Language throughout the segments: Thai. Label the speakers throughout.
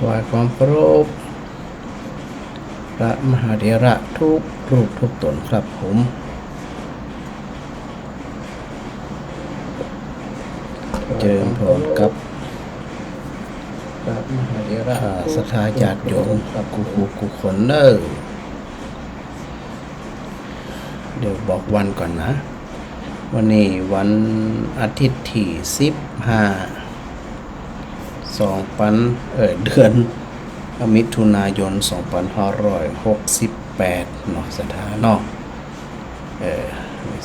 Speaker 1: วายความเคารพพระมหาเถระทุกรูปทุกตนครับผมเจริญพรกับพระมหาเถระศรัทธาญาติโยมกุคนเนอเดี๋ยวบอกวันก่อนนะวันนี้วันอาทิตย์ที่เดือนมิถุนายน2568เนาะสถานเนาะ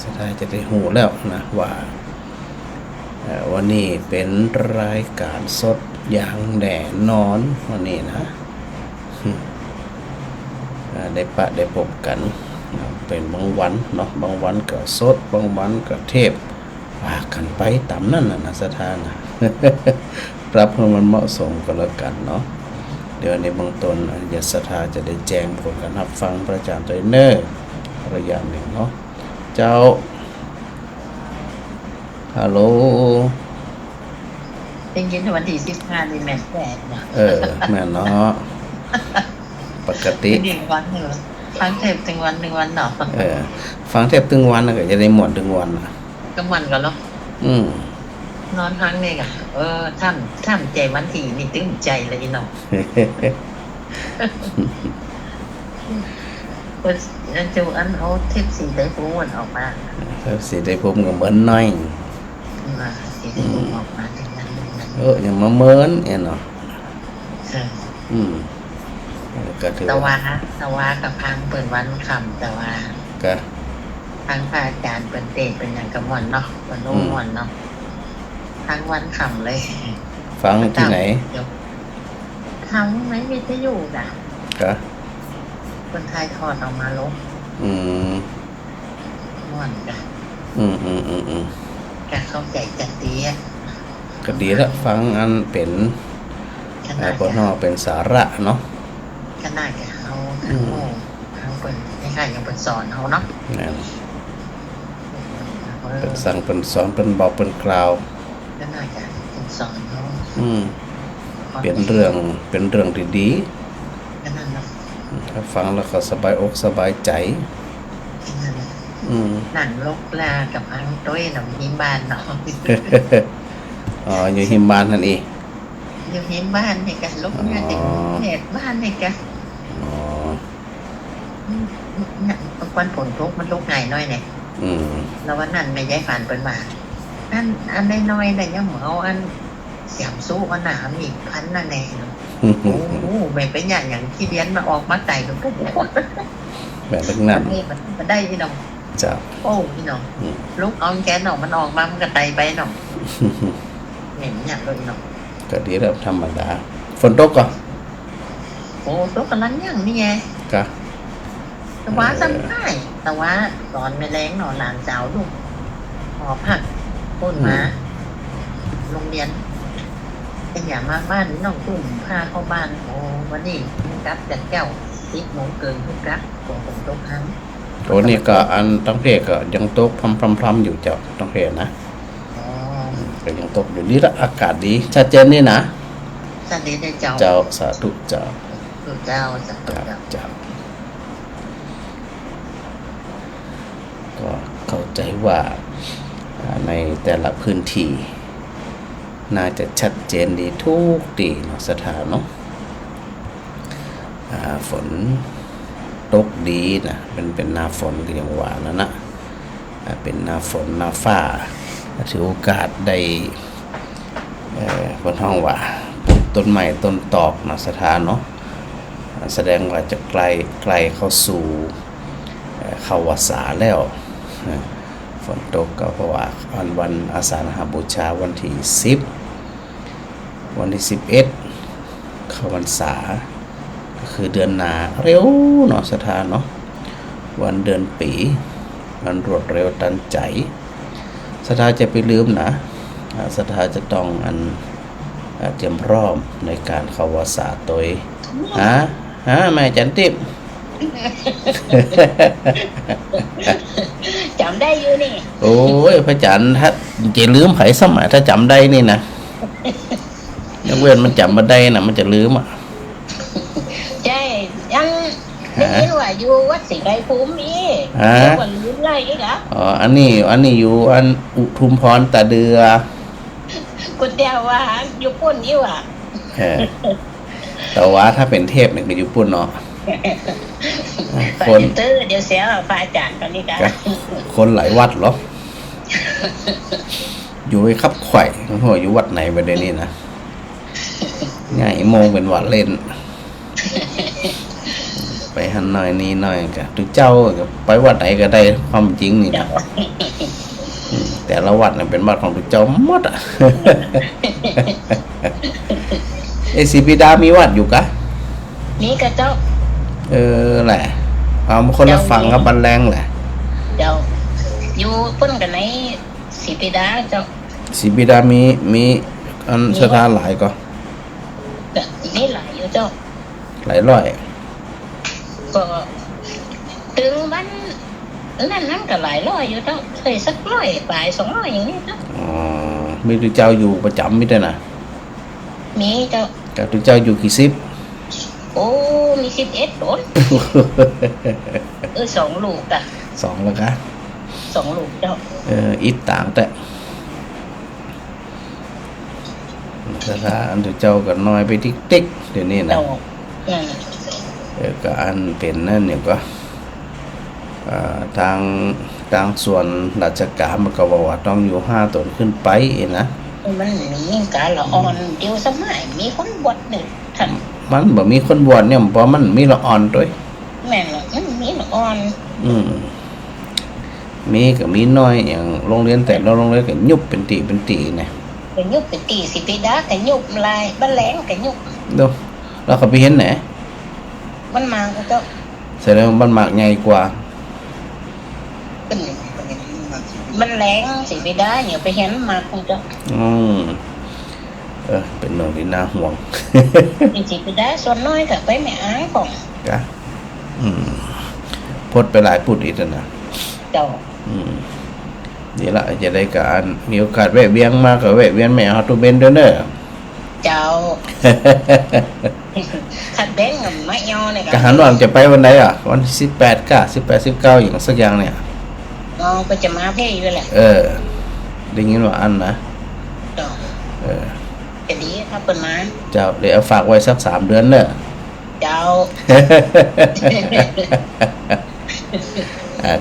Speaker 1: สถานจะได้หูแล้วนะว่าวันนี้เป็นรายการสดอย่างแน่นอนวันนี้นะได้พบกันเป็นบางวันเนาะบางวันก็สดบางวันก็เทพว่ากันไปตามนั่นนะสถานนะ ปรับให้มันเหมาะสมก็แล้วกันเนาะเดี๋ยวในเบื้องต้นญาติศรัทธาจะได้แจ้งผลการรับฟังพระอาจารย์เทรนเนอร์ระยะหนึ่งเนาะเจ้าฮัลโหล
Speaker 2: เป็นยินวันที่15นี่แม่แปดเนาะ
Speaker 1: แม่เนาะปกติ
Speaker 2: หนึ่งวันเหรอฟังเทปถึงวันเนาะ
Speaker 1: ฟังเทปถึงวันก็จะได้หมดถึงวันนะ
Speaker 2: ก็มันกันเนาะนอนครั้งนี้อ่ะท่ำใจวันที่นี่ตึงใจเลยเนาะก็จูอันเอาเทปสีได้พูนออกมา
Speaker 1: เทปสีได้พูก็เหมือนน้อย
Speaker 2: สีได้พูออกมาถึงนั้น
Speaker 1: อย่างมาเหมือนเนาะ
Speaker 2: ตะวากับพังเปิดวันคำแต่ว่าพังพระอาจารย์เป็นเตะเป็นอย่างกระมวลเนาะเป็นนุ่มมวลเนาะทั้งวันคำเลย
Speaker 1: ฟังที่ไหน
Speaker 2: ทั้งไม่มีที่อยู่นะคนไทยถอดออกมาลบม่วนจ้ะกะเข้าใจจัดดีอ่ะ
Speaker 1: ก็ดีแล้วฟังอันเป็นปนเป็นสาระเนาะ
Speaker 2: ขนาดเขาทั้งเป็นคล้ายๆอย่างเป็นสอนเขาเนาะ
Speaker 1: เป็นสั่งเป็นสอนเป็นบอกเป็นกล่าว
Speaker 2: ขนาดเป็นสอนเขา
Speaker 1: เป็นเรื่องดี
Speaker 2: ขนาดนั้น
Speaker 1: ถ้าฟังแล้วก็สบายอกสบายใจ
Speaker 2: หนังลกลากับอังต้วยหนังหิมบานเนาะ
Speaker 1: อยู่หิมบานนั่นเอง
Speaker 2: อยู่หิมบ้านนี่กันลูกงานเด็กเหตุบ้านนี่กันวันฝนตกมันลุกไงน้อยเนี่ยแล้ววันนั้นไม่ย้ายฝันเป็นมาอันน้อยๆแต่ยังเหมาอันเสียมสู้อันหนามอีกพันนั่นเองโอ้โหไม่เป็นอย่างที่เลี้ยนมาออกมาไต่ก็ปุ๊บ
Speaker 1: แบบนั้น
Speaker 2: มันได้พี่น้อง
Speaker 1: จ้า
Speaker 2: โอ้พี่น้องลูกเอาแกนออกมันออกมามันก็ไต่ไปน้องเห็นอย่างเลยน้อง
Speaker 1: ก็ดีแล้วธรรมดาฝนตกก่อน
Speaker 2: โอ้ตกกันนั้นยังนี่ไงแต่ว่าซ้ำได้แต่ว่าตอนไม่แรงหนอนหลานสาวลูกหอผักต้นมาโรงเรียนเป็นอย่างมากบ้านน้องตุ่มพาเข้าบ้านโอ้วันนี้กับจัดแก้ว10 โมงเกินทุกครับของผมตกครั้ง
Speaker 1: โอ้นี่ก็อันต้องเพก็ยังตกพรำอยู่เจ้าต้องเพนะก็ยังตกอยู่นี่ละอากาศดีชัดเจนนี่นะ
Speaker 2: ชัดเจนในเจ้า
Speaker 1: สาธุเจ้า
Speaker 2: สาธุ
Speaker 1: เจ้าก็เข้าใจว่าในแต่ละพื้นที่น่าจะชัดเจนดีทุกที่เนาะสถานเนาะฝนตกดีนะเป็นหน้าฝนก็ยังว่านะเป็นหน้าฝนหน้าฟ้าถือโอกาสได้บนห้องว่าต้นไม้ต้นตอกนะสถานเนาะแสดงว่าจะใกล้เข้าสู่เข้าวสาแล้วฝนตกก็เพราะว่าวันอาสาฬหบูชาวันที่10วันที่11เข้าพรรษาก็คือเดือนหน้าเร็วเนาะสถานเนาะวันเดือนปีมันรวดเร็วทันใจสถานจะไปลืมนะสถานจะต้องเตรียมพร้อมในการเข้าวสาตัวแม่จันทิพย์
Speaker 2: จำได้อยู่นี่
Speaker 1: โอ้ยพระจันทร์ถ้าจะลืมไผสมัยถ้าจำได้นี่นะนักเรียนมันจำมาได้นะมันจะลืม
Speaker 2: ได้ยินว่าอยู่วัดศรีไกรภูมินี่
Speaker 1: ฮะ
Speaker 2: แล้ววันลืมไรอีกเหรอ
Speaker 1: อ๋ออันนี้อยู่อันอุทุมพรตาเดือ
Speaker 2: กูเดียวว่าอยู่ปุ่นนี่ว่ะ
Speaker 1: เออแต่ว่าถ้าเป็นเทพเนี่ยก็อยู่ปุ่นเนาะ
Speaker 2: ไป
Speaker 1: คน
Speaker 2: ตื้อเดี๋ยวเสียพระอาจารย์ตอนนี้กัน
Speaker 1: ก็คนหลายวัดเหรอ อยู่ไอ้ขับไข่โอ้โหอยู่วัดไหนประเด็นนี้นะง่ายโมงเป็นวัดเล่น ไปหันหน่อยนี้หน่อยกะทุกเจ้าก็ไปวัดไหนก็ได้ความจริงนี่นะแต่ละวัดเนี่ยเป็นวัดของทุกเจ้าหมดอ่ะ เอซีพีดามีวัดอยู่กะ
Speaker 2: นี่ก็เจ้า
Speaker 1: แหละเอามาคนละฝั่งกับบันแรงแหละ
Speaker 2: เจ้าอยู่ปุ่นกันในศรีปิดาเจ้า
Speaker 1: ซีพีดามีอันสถานหลายก็
Speaker 2: ก็นี่หลายอยู่เจ้า
Speaker 1: หลายร้อย
Speaker 2: ก็ถึงบ้านนั่นก็หลายร้อยอยู่เจ้าเคยสักร้อยปลาย200อย่างนี้เจ้า
Speaker 1: อ๋อมีทุกเจ้าอยู่ประจำมิได้นะ
Speaker 2: มีเจ้า
Speaker 1: กับทุกเจ้าอยู่กี่สิบ
Speaker 2: โอ้มี11 คน2 ลูกอ่ะ
Speaker 1: สองแล้วกะ
Speaker 2: 2 ลูกเจ้า
Speaker 1: อีกต่างแต่สถานทุกเจ้าก็น้อยไปติ๊กเดี๋ยวนี้นะ
Speaker 2: เจ้านั่น
Speaker 1: ก็อันเป็นนั่นเนี่ยก็ทางส่วนราชการมันก็บอกว่าต้องอยู่5 ตนขึ้นไปนะ
Speaker 2: มันมีการละอ่อนเดียวสมัยมีคนบวชหนึ่งท่าน
Speaker 1: มันบ่มีคนบวชเนี่ยเพราะมันมีละอ่อนด้วย
Speaker 2: แม่นละมันมีละอ่อน
Speaker 1: มีก็มีน้อยอย่างโรงเรียนแต่ละโรงเรียนก็ยุบเป็นตีเนี่ย
Speaker 2: เป็นยุบเป็นตีสิปีดากันยุบลายบ้านแหลงกันยุบ
Speaker 1: ดูแล้วเขาไปเห็นไหน
Speaker 2: มันมาก็เจ้า
Speaker 1: แสดงว่ามันมากใหญ่กว่า
Speaker 2: เป็นบ้านแหลงสิปีดาอย่าไปเห็นมาคงเจ้า
Speaker 1: เป็นเรื่องที่น่าห่วง
Speaker 2: สิปีดาส่วนน้อยก็ไปแม่อ้ายของ
Speaker 1: กะพดไปหลายปุดอีกแล้วนะ
Speaker 2: เจ้า
Speaker 1: นี่ละจะได้การมีโอกาสแวะเวียนมาก็แวะเวียนแม่ฮอตตูเบนเด้อเด้อ
Speaker 2: เจ้าขัดแบงกับไม้ยอเนี่ย
Speaker 1: กะหันว่าจะไปวันไหนอ่ะวัน18 19อย่างสักอย่างเนี่ย
Speaker 2: ก็จะมาเพ่อยู่แหละ
Speaker 1: ได้ยินว่าอันนะ
Speaker 2: เจ้าจะดีถ้าเปิดมา
Speaker 1: เจ้าเดี๋ยวเอาฝากไว้สัก3 เดือนเด้อ
Speaker 2: เจ้า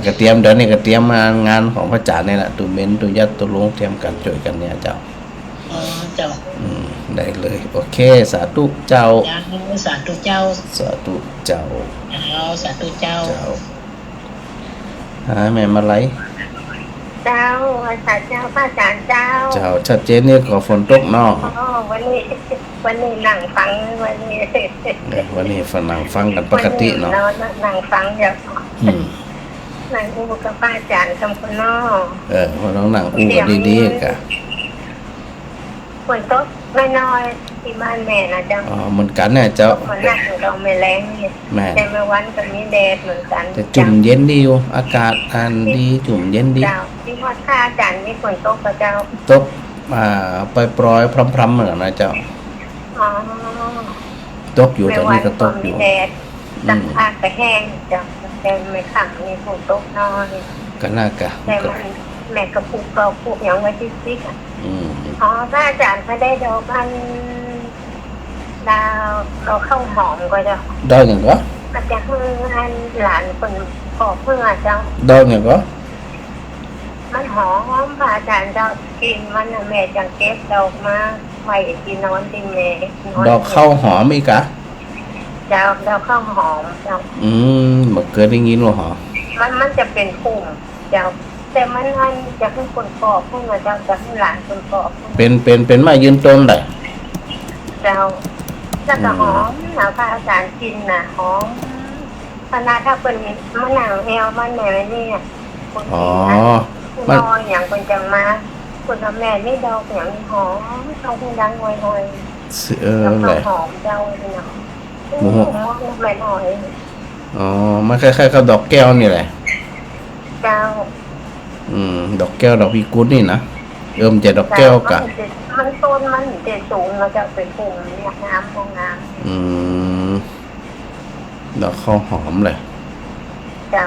Speaker 1: ก็เตรียมเดี๋ยวนี้ก็เตรียมมางานของพระอาจารย์นี่แหละตูเมนตูยัดตูลงเตรียมกันช่วยกันเนี่ยเจ้า
Speaker 2: เจ้า
Speaker 1: ได้เลยโอเคสาธุเจ้า
Speaker 2: สาธุเจ้า
Speaker 1: สาธุเจ้า
Speaker 2: สาธุเจ้า
Speaker 1: แม่มาไล
Speaker 2: เจ้าอาจารย์เจ้าพระอาจารย์เจ้า
Speaker 1: เจ้าชัดเจนเนี่ยก็ฝนตกเนาะ
Speaker 2: วันนี้นั่งฟังวันนี้
Speaker 1: ฝรั่งฟังกันปกติเนาะ
Speaker 2: นั่งฟังอย่างนั่งอุปกรณ์พระอาจารย์คำคนนอก
Speaker 1: พอน้องหนังอู้กันดีๆกะ
Speaker 2: ฝนตกน้อยๆที่บ้านแม่นะเจ้า
Speaker 1: เหมือนกันเนี่ยเจ้า
Speaker 2: มันนั่งเราไม่แรงนี่
Speaker 1: แม่
Speaker 2: แต่เมื่อวันก็มีแดดเหมือนกัน
Speaker 1: จะจุ่มเย็นดีอยู่อากาศอันดีจุ่มเย็นดี
Speaker 2: เจ้าที่วัดท่าอาจารย์มีฝนตกกับเจ้า
Speaker 1: ตกปล่อยๆพรำๆเหมือนนะเจ้า
Speaker 2: อ๋อ
Speaker 1: ตกอยู่ตอนนี้ก็ตกอยู่
Speaker 2: แดดสักพักก็แห้งจ้ะแต่ไม่ขังมีฝนตกน้อย
Speaker 1: ก็น่ากะ
Speaker 2: แต่มันแม่กระปุกเราปลูกอย่างไว้ที่ซิกอ่ะ พระอาจารย์เขาได้ดอกอันดาวเราเข้าหอมก็จะ
Speaker 1: ดอกอย่างก็
Speaker 2: อาจจะเพื่ออันหลานคนขอเพื่อเจ้า
Speaker 1: ดอกอย่างก็
Speaker 2: มันหอมพระอาจารย์เจ้ากินมันแม่จังเก็บดอกมาไว้ที่นอนที่แม่
Speaker 1: ดอกข้าวหอมอีกะ
Speaker 2: เจ้าดอกข้าวหอมเจ้า
Speaker 1: บ่เกิดได้ยินหรอหอ
Speaker 2: มันจะเป็นพุ่มเจ้าแต่มันอันจะให้คนปอกเพื่อเจ้าจะให้หลานคนปอก
Speaker 1: เป็นมายืนต้นได้
Speaker 2: เจ้าแล้วก็หอมนะพระอาจารย์กินนะหอมขนาดถ้าเป็นมะนาวแอลมันแม่นี่คนกินนะน้อยอย่างคนจะมาคนทำแม่นี่ดอกอย่างหอมต้องให้ดังหน่อยๆ
Speaker 1: แหละ
Speaker 2: หอมเจ้าเนาะหอมแม่หน่อย
Speaker 1: มันคล้ายๆกับดอกแก้วนี่แหละ
Speaker 2: เจ้า
Speaker 1: ดอกแก้วดอกพิกุลนี่นะมันจะดอกแก้วกะ
Speaker 2: มันต้นมันจะสูงแล้วจะเป็นปุ่มเนี่ยน้ำของน้
Speaker 1: ดอกข้าวหอมเลย
Speaker 3: เจ้า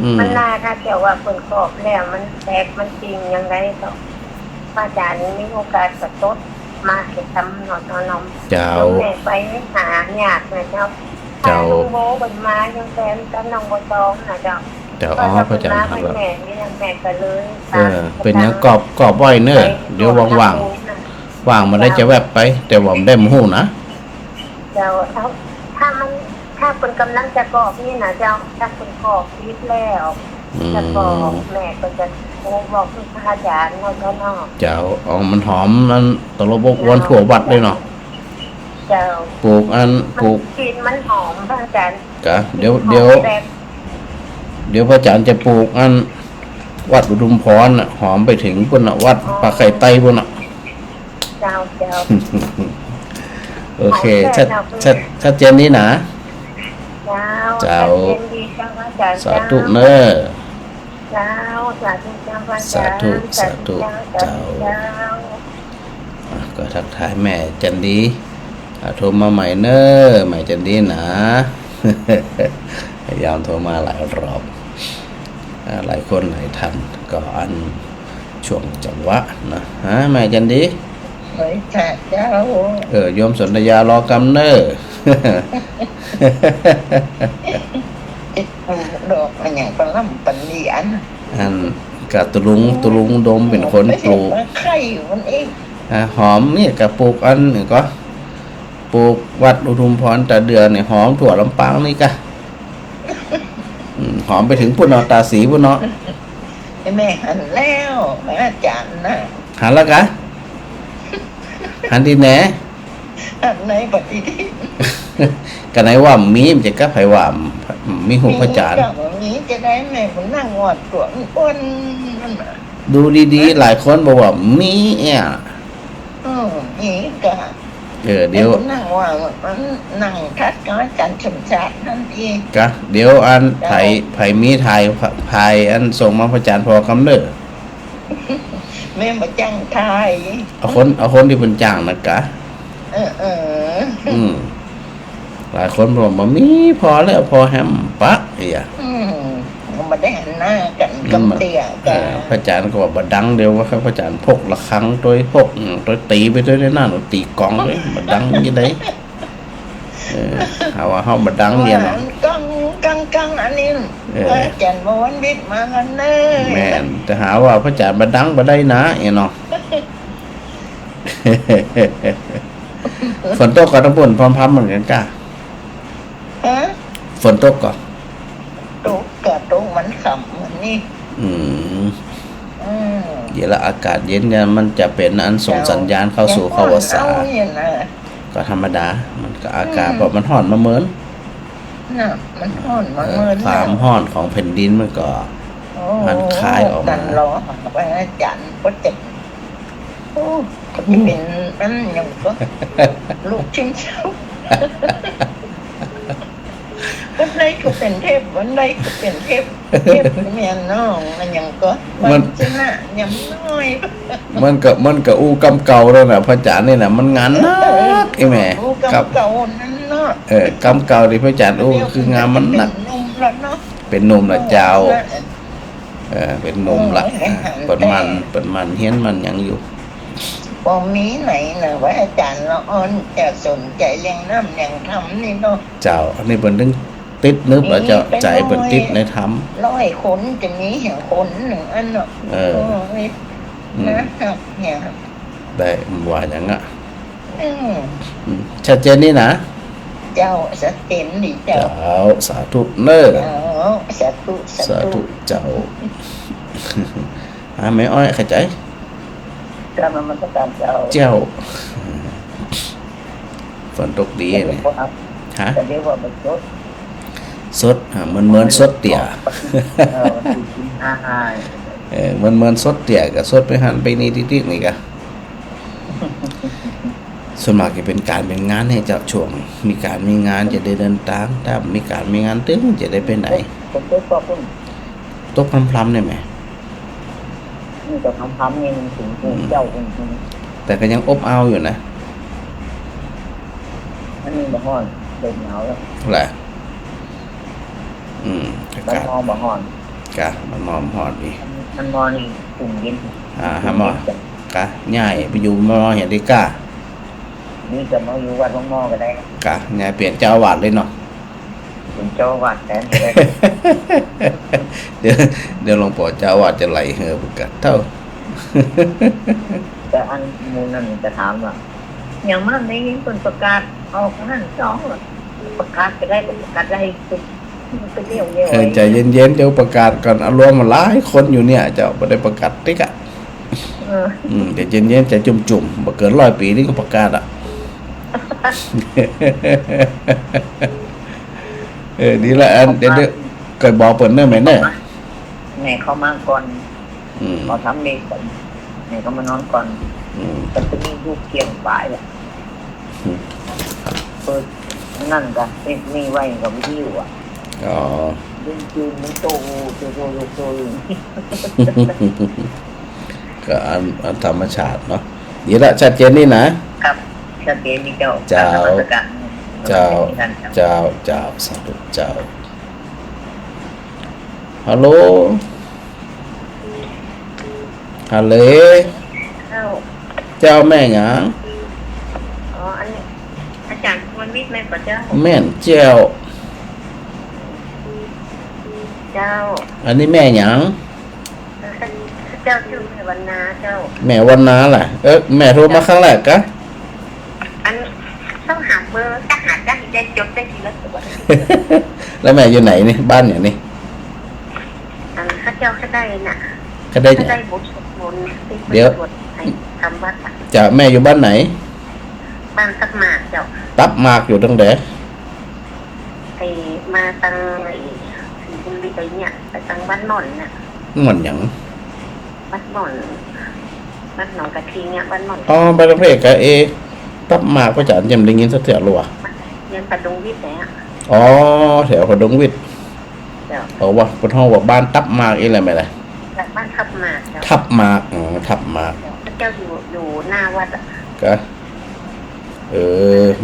Speaker 1: อืม
Speaker 3: มันน่าถ้าเกี่ยวว่าคนขอบแล้วมันแตกมันจริงยังไงก็พระอาจารย์มีโอกาสกระตุ้นมาเห็นทำหนอนม
Speaker 1: เจ้า
Speaker 3: แม่ไปหาญาตินะเจ้า
Speaker 1: เจ้า
Speaker 3: ลุงโบบันมายังแฟนกับน้องบัวตองนะเจ้า
Speaker 1: เจ้าอ๋อพระอาจารย์
Speaker 3: มา
Speaker 1: ครับ
Speaker 3: เป็นแม่นี่ยังแม่ก็เลย
Speaker 1: เป็นหยังกรอบไว้เน้อเดี๋ยวว่างมาได้จะแวบไป แต่ว่าผมได้มาหู้นะ
Speaker 3: เจ้าถ้ามันถ้าคนกำลังจะกรอกนี่นะเจ้าถ้าคนกรอกคิดแล้ว
Speaker 1: อื
Speaker 3: จะกรอก
Speaker 1: ม
Speaker 3: แม่ก็จะโทรบอกคุณพระอาจารย์ว่าเขาเนาะ
Speaker 1: เจ้าอ๋อมันหอมมันตลบกวนถั่ววัดเลยเนาะ
Speaker 3: เจ้า
Speaker 1: ปลูกอันป
Speaker 3: มัน
Speaker 1: ลูก
Speaker 3: กลินมันหอมพระอาจารย์
Speaker 1: กะเดี๋ยว
Speaker 3: หอมแบบ
Speaker 1: เดี๋ยวพระอาจารย์จะปลูกอันวัดอุดมพรน่ะหอมไปถึงพุ่นน่ะวัดปลาไข่ไตพุ่นน่ะ
Speaker 3: เจ้าเจ้า
Speaker 1: โอเคชัดเจนนี้นะ
Speaker 3: เจ้า
Speaker 1: เจ้า
Speaker 3: เย็นดีเจ้าพระอาจารย์
Speaker 1: สาธุเน้อ
Speaker 3: เจ้าสาธุเจ้าพระอาจารย์
Speaker 1: สาธุสาธุ
Speaker 3: เจ้า
Speaker 1: อ่ะก็ทักทายแม่จันดีโทรมาใหม่เน้อใหม่จันดีนะ พยายามโทรมาหลายรอบหลายคนหลายท่านก็อันช่วงจังหวะนะฮะแม่จันดี
Speaker 2: เฮ้ยค่ะเจ้า
Speaker 1: โยมสนธยารอกำเน้อ
Speaker 2: ดอกมันอย่างปลาล่ำปันเดียน
Speaker 1: อันกับตุลุงดมเป็นคนปลูก
Speaker 2: ไม่ใช่มันเอง
Speaker 1: หอมนี่กับปลูกอันนี่ก็ปลูกวัดอุทุมพรแต่เดือนนี่หอมถั่วลำปางนี่กะหอมไปถึงปุ่นเนาะตาสีปุ่นเนาะ
Speaker 2: แม่หันแล้วพระอาจารย์นะ
Speaker 1: หันแล้วกะหันดีแหน
Speaker 2: หันในปฏิทิน
Speaker 1: กันไหนว่ามีมันจะกะไผว่ามีหูพระจาน
Speaker 2: มีจะได้แม่ผมนั่งงอดตัวอ้วนนั่นน่ะ
Speaker 1: ดูดีๆหลายคนบอกว่ามีเนี่ย
Speaker 2: มีกะ
Speaker 1: เดี๋ยว
Speaker 2: ผมนั่งว่ามันนั่งทัดกับอาจารย์ชมชาตินั่นเอง
Speaker 1: กะเดี๋ยวอันไผมีถ่ายอันส่งมาพระจานพอคำเด้อ
Speaker 2: แม่มาจ้างไทย
Speaker 1: เอาคนที่เป็นจ้างนะกะ อืมหลายคนบอกว่ามีพอแล้วพอแฮมปะเอีย
Speaker 2: มาได้หันหน้ากันกำเตียกัน
Speaker 1: พระอาจารย์ก็บอกบดังเดียวว่าพระอาจารย์พกละครั้งโดยพกโดยตีไปด้วยในหน้าหนูตีกองเลยบดังยี่ไดหาว่าเฮาบดังเนี่ยเนาะ
Speaker 2: กังอันนี้พระอาจารย์วันบิดมากันเนอ
Speaker 1: แม่นแต่หาว่าพระอาจารย์บดังบ่ได้นะเนาะ ฝนตกก็ต้องฝนพร้อมๆเหมือนกันกะ
Speaker 2: ฮะ
Speaker 1: ฝนตกก็
Speaker 2: ตุกกะตุกมันขำเหมือนนี่
Speaker 1: อืมเดี๋ยวละอากาศเย็นเนี่ยมันจะเป็นอันส่งสัญญาณเข้าสู่เข้าวัฏสาก็ธรรมดา มันก็อากาศเพราะมันร้อนมาเหมือน
Speaker 2: น่ะมันห้อนมันเมิน
Speaker 1: ความร้อนของแผ่นดินมันก็ มันคลายออกมา
Speaker 2: กันรอไปอาจารย์ก็เจ็บโอ้ก็จะเป็นนั่นยังก็ลูกชิมเช้าวันใดก็เป็นเทพวันใดก็เป็นเทพเมียน้องมันยังก็มันชนะยังน้อย
Speaker 1: มันก็อู้กำเก่าแล้วน่ะพระอาจารย์นี่น่ะมันงานนักไอ้แม่
Speaker 2: กับเก่านั้นเนาะ
Speaker 1: กำเก่าที่พระอาจารย์อู้คืองานมันหนัก
Speaker 2: นุ่มแล้วเนาะ
Speaker 1: เป็นหนุ่มละเจ้าเป็นหนุ่มละเปิดมันเฮียนมันยังอยู่
Speaker 2: พอมีไหนนะว่าอาจารย์ละอ่อนจะสนใจเรื่องน้ำอย่างทำนี่เนาะ
Speaker 1: เจ้าอันนี้เปิ้นถึงติดนึบแล้วเจ้าใจเปิ้นติดในธรรม
Speaker 2: 100 คนจะมีแห่งคนหนึ่งอันเนาะนะครับเนี่ย
Speaker 1: ได้ว่าอย่างอ่ะ
Speaker 2: อืม
Speaker 1: ชัดเจนนี่นะ
Speaker 2: เจ้าสเต็นดีเจ้า
Speaker 1: เจ้าสาธุเน้อ
Speaker 2: สาธุ
Speaker 1: สาธุเจ้า ไม่อ้อยเข้าใจ
Speaker 2: กรรมมันก็ตามเจ้า
Speaker 1: เจ้าฝนตกดีเลยฮะ
Speaker 2: แต่เรียกว่ามันรถ
Speaker 1: สดเหมือนสดเตี่ย เหมือนสดเตี่ยกับสดไปหันไปนี่ติดๆนี่กะส่วนมากจะเป็นการเป็นงานให้เจ้าช่วงมีการมีงานจะได้เดินทางถ้ามีการมีงานตึ้งจะได้ไปไหน
Speaker 2: ผมก็ชอบพุ่ง
Speaker 1: ตกพลำๆได้ไหม
Speaker 2: นี่จะทำนี่มันถึงเจ้าจริง
Speaker 1: แต่ก็ยังอบอ้าวอยู่นะ
Speaker 2: ๆอันนี้บ่ฮ้อนเด็กหนาวแล้ว
Speaker 1: แหละ อา
Speaker 2: มัน
Speaker 1: กาศ
Speaker 2: มองบ่ฮ้อน
Speaker 1: กะมันมอมฮอดอีก
Speaker 2: มันมองนี่อุ่นเย็น
Speaker 1: ฮะหมอกะย้ายไปอยู่มอเห็นได้กะ
Speaker 2: นี่จะมาอยู่วัดหลวงพ่อก็ได้
Speaker 1: กะย้ายเปลี่ยนเจ้าอาวาสเลยเนาะ
Speaker 2: เป็นเจ้าวัดแทนก็ได้
Speaker 1: เดี๋ยวเดี๋ยวหลวงพ่อเจ้าอาวาสจะไหลเหือประกาศเท่า
Speaker 2: แต่อันมูลนั่นจะถามว่าอย่างมันได้ยินคนประกาศออกนั่นสองประกาศก็ได้ประกาศได้เป็นเรื่องเดียว
Speaker 1: ใจเย็นๆเดี๋ยวประกาศก่อนอารมณ์มันหลายคนอยู่เนี่ยเจ้าบ่ได้ประกาศติ๊กอ่ะใจเย็นๆใจจุ่มๆบ่เกิน100 ปีนี่ก็ประกาศอ่ะ ดีละอันเดี๋ยวก็บอกเปิ่นเด้อแม่เด้อ
Speaker 2: แม่เขามาก่อน
Speaker 1: อืม
Speaker 2: เขาทำเด็กก่อนแม่เขามานอนก่อน
Speaker 1: อืม
Speaker 2: แต่จะมีลูกเกี่ยงปลายแหละเปิดนั่นกันมีไว้กับวิทยุอ่ะ
Speaker 1: อ๋อ
Speaker 2: ยิงปืนมันโตโต
Speaker 1: ก็อันธรรมชาติเนาะดีละชัดเจนนี่นะครับ
Speaker 2: ชัดเจนนี่เจ้า
Speaker 1: เจ้า
Speaker 2: นมัสการ
Speaker 1: เจ้าเจ้าสาธุเจ้าฮัลโหลฮัลโหล
Speaker 3: เข้า
Speaker 1: เจ้าแม่หยัง
Speaker 3: อ๋ออันนี้อาจารย์วันวิทย์แม่นกว่าเจ้า
Speaker 1: แม่นเจ้า
Speaker 3: เจ้า
Speaker 1: อันนี้แม่หยัง
Speaker 3: เจ้าชื่อแม่วันนาเจ้า
Speaker 1: แม่วันนาล่ะแม่โทรมาครั้งแรกกะ
Speaker 3: อันต้องหาเบอร์ถ้าหาได้จะจดได้ทีละตัว
Speaker 1: แล้วแม่อยู่ไหนนี่บ้านเนี่ยนี่
Speaker 3: อันข้าเจ้าก็ได้น่ะ
Speaker 1: ก็ได้
Speaker 3: ก็
Speaker 1: เนี่ย
Speaker 3: ได้บทสวดมนต์ที่
Speaker 1: เดี๋ยว
Speaker 3: สวดให้ทำวัดอะ
Speaker 1: จะแม่อยู่บ้านไหน
Speaker 3: บ้านสักหมากเจ้า
Speaker 1: ตับหมากอยู่ตรงไหน
Speaker 3: ไอ้มาตังไอ้สีบุรีไปเนี่ยไปตังบ้านหม่อนน่ะ
Speaker 1: หม่อนหยัง
Speaker 3: บ้านหม่อนบ้านหนองกะทิเนี่ยบ้านหม่อน
Speaker 1: อ๋อไปตรงเพกะตับหมากก็จะจำได้ยินสักเถื่อหรอวะ
Speaker 3: เรียนประดงวิทย์เนี่ย
Speaker 1: อ๋อแถวพดงวิทย์
Speaker 3: เจ้า
Speaker 1: เอาวะปนห้องว่าบ้านตับหมากอีอะไรไหมล่ะ
Speaker 3: จากบ้านทับหมากเจ้า
Speaker 1: ทับหมากทับหมาก
Speaker 3: ข้าเจ้าอยู่หน้าวัดอะ
Speaker 1: ก็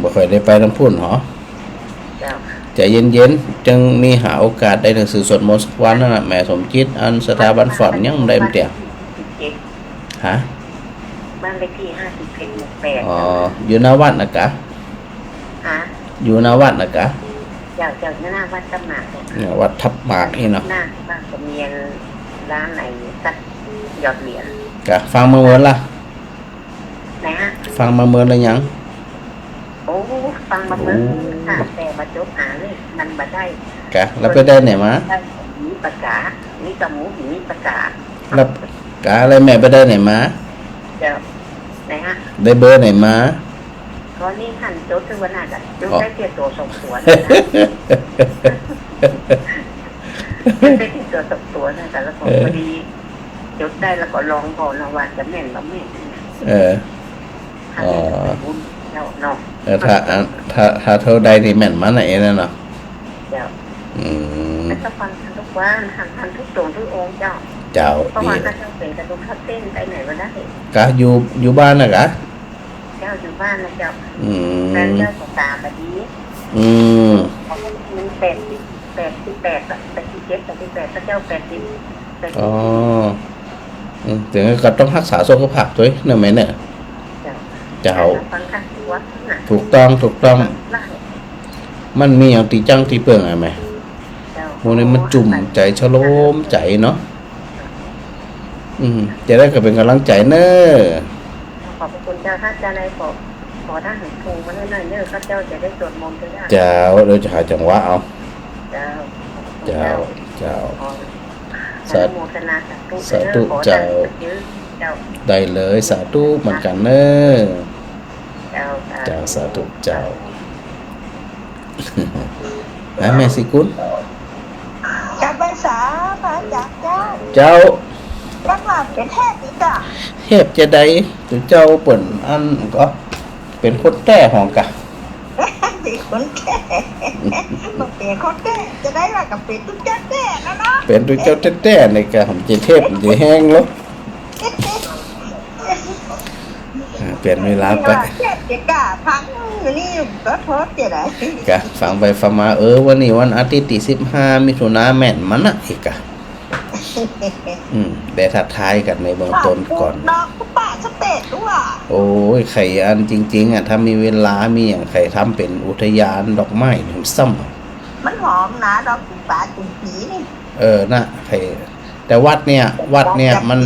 Speaker 1: บ่ค่อยได้ไปทั้งพุ่นหรอ
Speaker 3: เจ้า
Speaker 1: ใจเย็นๆจึงมีหาโอกาสได้หนังสือสวดมนต์สักวันนั่นน่ะแม่สมจิตอันสถาบันฝอนยังได้มั้ยเตี่ยฮะ
Speaker 3: บ้านเลขที่51
Speaker 1: อ๋ออยู่หน้าวัดนะกะ
Speaker 3: ฮะ
Speaker 1: อยู่หน้าวัดนะกะ
Speaker 3: เจ้าหน้าวัดทับหมากเนี่ย
Speaker 1: เนี่ยวัดทับหมากนี่เนาะ
Speaker 3: หน้าบ้านจะมีร้านไหนสักหยอดเหรียญ
Speaker 1: กะฟังมาเมินล่ะ
Speaker 3: นะฮะ
Speaker 1: ฟังมาเมินแล้วยัง
Speaker 3: โอ้ฟังมาเมื่อค่ะแต่มาจบหาเลยมันมาได้
Speaker 1: กะแล้วไปได้ไหนมา
Speaker 3: ได้หมีปากกานี่กับหมูหมีปากกา
Speaker 1: แล้วกะอะไรแม่ไปได้ไหนมา
Speaker 3: เจ้านะฮะ
Speaker 1: ได้เบอร์ไหนมา
Speaker 3: ตอนนี้ท่านโจทย์วันน่าจะโจทย์ได้เทียบตัวสองตัวนะได้เทียบตัวสองตัวนะแต่ละคนพอดีโจทย์ได้แล้วก็ลองพอละวันจะแม่นเราแม่น ถ้าแม่นไปบุญเจ้าเนาะ
Speaker 1: ถ้าเท่าใดนี่แม่นมาไหนนั่นเนาะ
Speaker 3: เจ้า
Speaker 1: อืม
Speaker 3: แล้วก็ฟังทันทุกวันทันทุกตรงทุกองค์เจ้า
Speaker 1: เจ้า
Speaker 3: เพราะ
Speaker 1: ดี
Speaker 3: ว่าถ้าเจ้าเป็นกระดูกทับเต้นไปไหนมาได้
Speaker 1: กะอยู่บ้านน่ะกะ
Speaker 3: เจ้าอยู่บ้านนะเจ้า
Speaker 1: อื
Speaker 3: แฟน
Speaker 1: ม
Speaker 3: เจ้าก็ตามมาดี
Speaker 1: อืม
Speaker 3: เขาก็มี88อะ87 88พระเจ้า80
Speaker 1: อ๋อถึงก็ต้องรักษาสุขภาพด้วยเนอะแม่เนี่ย
Speaker 3: เจ้า
Speaker 1: เจ้า
Speaker 3: ฟังค่ะวัดน่ะ
Speaker 1: ถูกต้อง
Speaker 3: ได้
Speaker 1: มันมีอย่างตีจังตีเปื่องอะไรไหม
Speaker 3: เจ้า
Speaker 1: โมนี้มันจุ่มใจชโลมใจเนาะจะได้ก็เป็นกำลังใจเนอะ
Speaker 3: ขอบคุณเจ้าถ้าจะในขอท่านถูกมาหน่อยเด้อข้าเจ้าจะได้สวดมนต์ได้
Speaker 1: เจ้าเราจะหาจังหวะเอา
Speaker 3: เจ้า
Speaker 1: เจ้า
Speaker 3: สาธุเจ้า
Speaker 1: ได้เลยสาธุเหมือนกันเนอะเจ้าสาธุเจ้าแม่สิกุล
Speaker 3: จะไปสาพระจากเจ้า
Speaker 1: เจ้า
Speaker 3: รักหลานเป็นแทบอีกอ่ะ
Speaker 1: เทพจะได้ถึงเจ้าเปิ่นอันก็เป็นคนแต้ของกะ
Speaker 3: เป็นคนแก่มาเป็นคนแก่จะได้ว่ากับเป็นตุ๊กแก่นะเนาะ
Speaker 1: เป็นตัวเจ้าแต้ๆในกะผมจะเทพผมจะแห้งแล้ว ลี่ยนเวลาไป
Speaker 2: เจ็ดจะกล้าพังอยู่นี่ก็โทษเจ็ดอะไร
Speaker 1: กะฟังไปฟังมาวันนี้วันอาทิตย์ที่15 มิถุนายนแม่นมันอีกะได้ทักทายกันในเบื้องต้นก่อน
Speaker 2: ดอกป่าสเปดด้วย
Speaker 1: โอ้ยไข่อันจริงๆถ้ามีเวลามีอย่างไข่ทำเป็นอุทยานดอกไม้ถึงซ้ำ
Speaker 2: มันหอมนะดอกป่าจุ่มผีนี่
Speaker 1: นะไข่แต่วัดเนี่ยมัน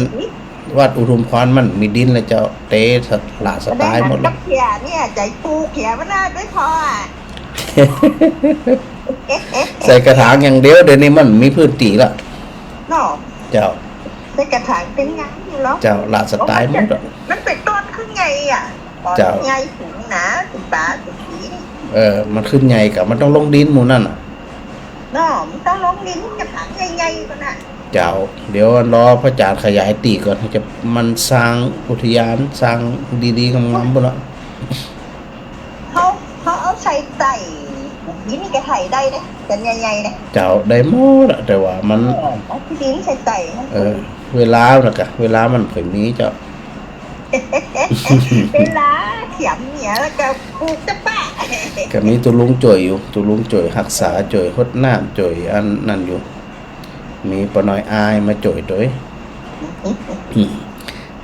Speaker 1: วัดอุทุมพรมันมีดินแล้วเจ้าเตะสลาสไตล์หมดเล
Speaker 2: กั
Speaker 1: ย
Speaker 2: บเขียเนี่ยใจปูเขียมันน่าไม่พอ
Speaker 1: ใส่กระถางอย่างเดียวเดี๋ยวนี้มันมีพื้นที่ละ
Speaker 2: เนาะ
Speaker 1: เจ้า
Speaker 2: ใส่กระถางเป็นงานอยู่แล้ว
Speaker 1: เจ้าลาสไตล์หมดอะ
Speaker 2: มันเป็นต้นขึ้นไงอ่ะต้นไงสูงนะจุ่มป่าจุ่มผีนี่
Speaker 1: มันขึ้นใหญ่กับมันต้องลงดินหมู่นั่นอ่ะ
Speaker 2: เนาะมันต้องลงลิ้นกระถางใหญ่ๆก็น่ะ
Speaker 1: เจ้าเดี๋ยวรอพระอาจารย์ขยายตีก่อนจะมันสร้างอุทยานสร้างดีๆงามๆบุญละ
Speaker 2: เขาเอาใส่ไต่นี่มีกระไถได้เนี่ยกันใหญ่ๆเนี่ย
Speaker 1: เจ้าได้หมดอะแต่ว่ามัน
Speaker 2: เอาที่ดินใส่ไต่
Speaker 1: เวลาน่ะกะเวลามันเผยมีเจ้า
Speaker 2: เวลาเขียมเนี่ยแล้วก็ปลูกจะป่า
Speaker 1: ก็มีตุลุงจ่อยอยู่ตุลุงจ่อยรักษาจ่อยฮดน้ำจ่อยอันนั่นอยู่มีปน้อยอายมาจ่อยด้วย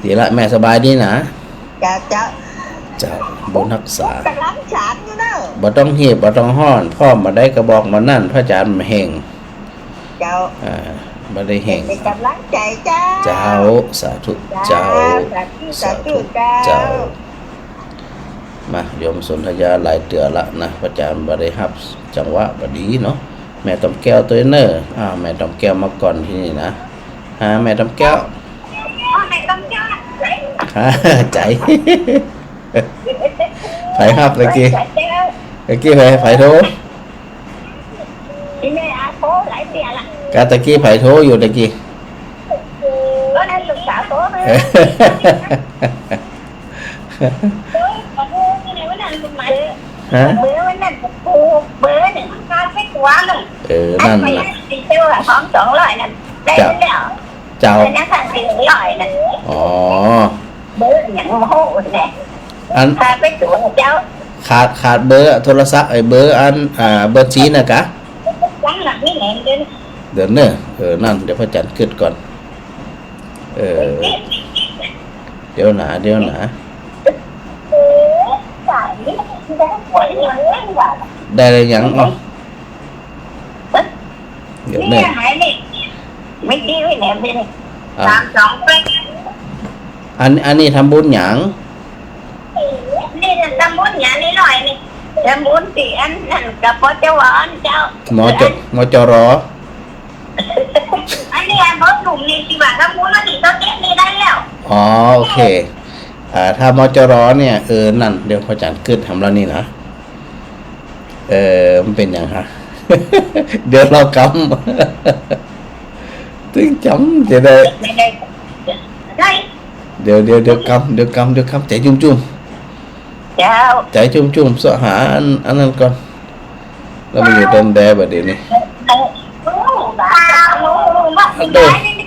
Speaker 1: ดีละแม่สบายดีนะ
Speaker 2: จะ
Speaker 1: เจ้าบนรักษาก
Speaker 2: ำลังฉานอยู่เนอะ
Speaker 1: บ่ต้องเหีบบ่ต้องห้อนพ่อมาได้กระบอกมานั่นพระอาจารย์มาแห่ง
Speaker 2: เจ้า
Speaker 1: บ่ได้แห่ง
Speaker 2: เป็นกำลังใจเจ้า
Speaker 1: เจ้าสาธุเจ้า
Speaker 2: สาธุเจ้า
Speaker 1: มาโยมสนธยาหลายเตือละนะพระอาจารย์บ่ได้รับจังหวะบ่ดีเนาะแม่ต้มแก้วตัวเนอแม่ต้มแก้วมาก่อนที่นี่นะแม่ต้มแก้วใจไผครับตะกี้ไผโทร
Speaker 3: ที่แม่อาโต้หลายเสียละ
Speaker 1: กะตะกี้ไผโทรอยู่ตะกี้
Speaker 3: ก็นั่นลูกสาวโต้เลยขอโทษที่ไหนว่านั่นคุณหมายเบอร์ว่านั่นกูเบอร์หนึ่งข้าวไม่กว่าเลย
Speaker 1: นั่น
Speaker 3: ไม่
Speaker 1: น่ะ
Speaker 3: ตีเจ้าของ200นั่นได้แล้ว
Speaker 1: เจ้า
Speaker 3: เป็นนักการ400นั่น
Speaker 1: อ๋อ
Speaker 3: เบอร์อย่างโหดแน่
Speaker 1: อัน
Speaker 3: ถ้าไปตัวเจ้า
Speaker 1: ขาดเบอร์โทรศัพท์เบอร์อันบัญชีน่ะกะ
Speaker 3: จังหลังนี่แหนเดิน
Speaker 1: เดี๋ยวเนอะนั่นเดี๋ยวพระอาจารย์คิดก่อนเดี๋ยวหนา
Speaker 3: สายนี่ได้หวยเลยว่ะ
Speaker 1: ได้อะไรยังเดี๋ยว
Speaker 3: นี่
Speaker 1: เนอะ
Speaker 3: หายนี่ไม่ดีไว้แหนนี่328เป็น
Speaker 1: อันนี้ทำบุญหยัง
Speaker 3: นี่จะตำบุญอย่างนี้หน่อยนี่ตำบุญตีอันนั่นกับพ่อเจ้าหวานเจ้า
Speaker 1: มจร
Speaker 3: อันนี้อันพ่อหนุ่มนี่ที่ว่าตำบุญแล้วนี่ต้องเก็บนี่ได้แล้ว
Speaker 1: อ๋อโอเคถ้ามจรเนี่ยนั่นเดี๋ยวพระอาจารย์คิดทำแล้วนี่นะมันเป็นอย่างฮะ เดี๋ยวเรากำถึงจำจะได้
Speaker 3: ไม่ได้ได้
Speaker 1: เดี๋ยวกำใจจุ่ม
Speaker 3: เจ้า
Speaker 1: ใจจุ่มสหาอันนั้นก่อนแล้วมันอยู่ต้นแดดแบบนี้
Speaker 3: โอ้ตาโอ้มาได้นี่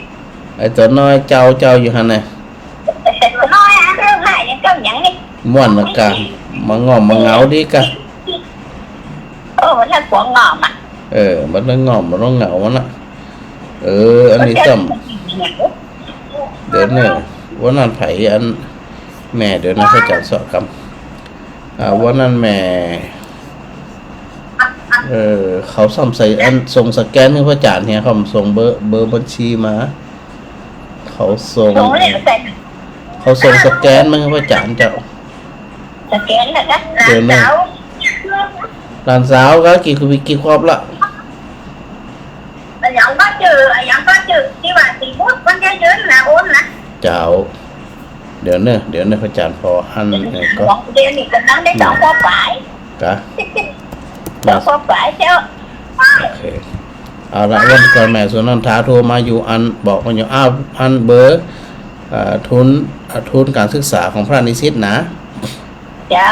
Speaker 1: ไอ้ตัวน้อยเจ้าอยู่หันน่ะ
Speaker 3: น้อยเรื่องหายยังก็อย่างนี้
Speaker 1: ม่วนนะกะมางอมมาเหงาดีกะ
Speaker 3: มันน่ากลัวงอมอ่ะ
Speaker 1: มันต้องงอมมันต้องเหงามันน่ะอันนี้จำเดี๋ยวเนี่ยวันนั้นไผอันแม่เดี๋ยวนะพระอาจารย์สอบกำวันนั้นแม่เขาส่งใส่อันส่งสแกนให้พระอาจารย์เนี่ยเขาส่งเบอร์บัญชีมาเขาส่งสแกนมาให้พระอาจารย์เจ้า
Speaker 3: สแกนนะจ๊ะ
Speaker 1: หลานสาวก็กี่ครอบละ
Speaker 3: อย่างก็เจอที่ว่าตีพุทธมันจะเยอะนะโอนนะ
Speaker 1: เจ้าเดี๋ยวเนี่ยพระอาจารย์พออันก็
Speaker 3: เดี๋ยวนี้ก็นั่งได้2 ข้อฝ่าย
Speaker 1: กะ
Speaker 3: 2 ข้อฝ่ายเจ้า
Speaker 1: โอเคเอาละวันก่อนแม่สุนันทาโทรมาอยู่อันบอกมาอยู่อันเบอร์ทุนการศึกษาของพระนิสิตนะ
Speaker 3: เจ้า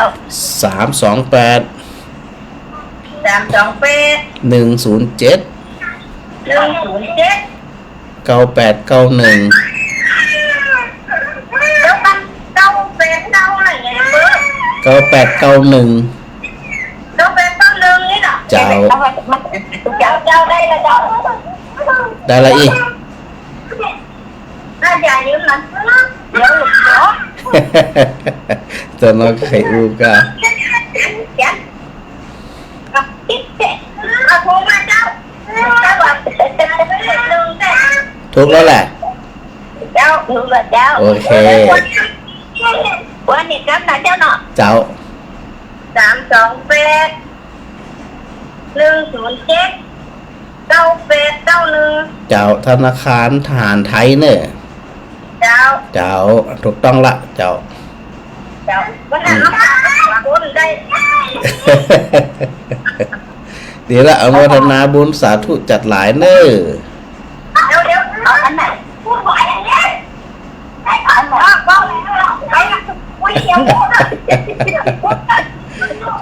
Speaker 1: 328
Speaker 3: 328
Speaker 1: 107 9891
Speaker 3: แล้วมันเก้าเป็นเก้าอะไรไง
Speaker 1: 9891đâu
Speaker 3: về tao lương ấy nè
Speaker 1: Chào.
Speaker 3: chào đây là chào
Speaker 1: ได้ละอี
Speaker 3: ra dài như là nhớ lục đó
Speaker 1: ตัวน้องไข่อูกา
Speaker 3: dạ gặp tiếp trẻ cô mà cháu cháu bảo lương thế
Speaker 1: ถูกแล้วแหละ
Speaker 3: cháu lương là cháu
Speaker 1: Ok.
Speaker 3: qua này cắm là cháu nọ
Speaker 1: เจ้า
Speaker 3: 328 107 9891
Speaker 1: เจ้าธนาคารทหารไทยเนี่ย
Speaker 3: cháu
Speaker 1: เจ้าถูกต้องละเจ้า
Speaker 3: cháu có thằng nó mà cô đi đây
Speaker 1: ดีละอนุโมทนาบุญสาธุจัดหลายเนอ
Speaker 3: đâu đâu anh này muốn gọi này nhé anh đó con đây là quy nhau đó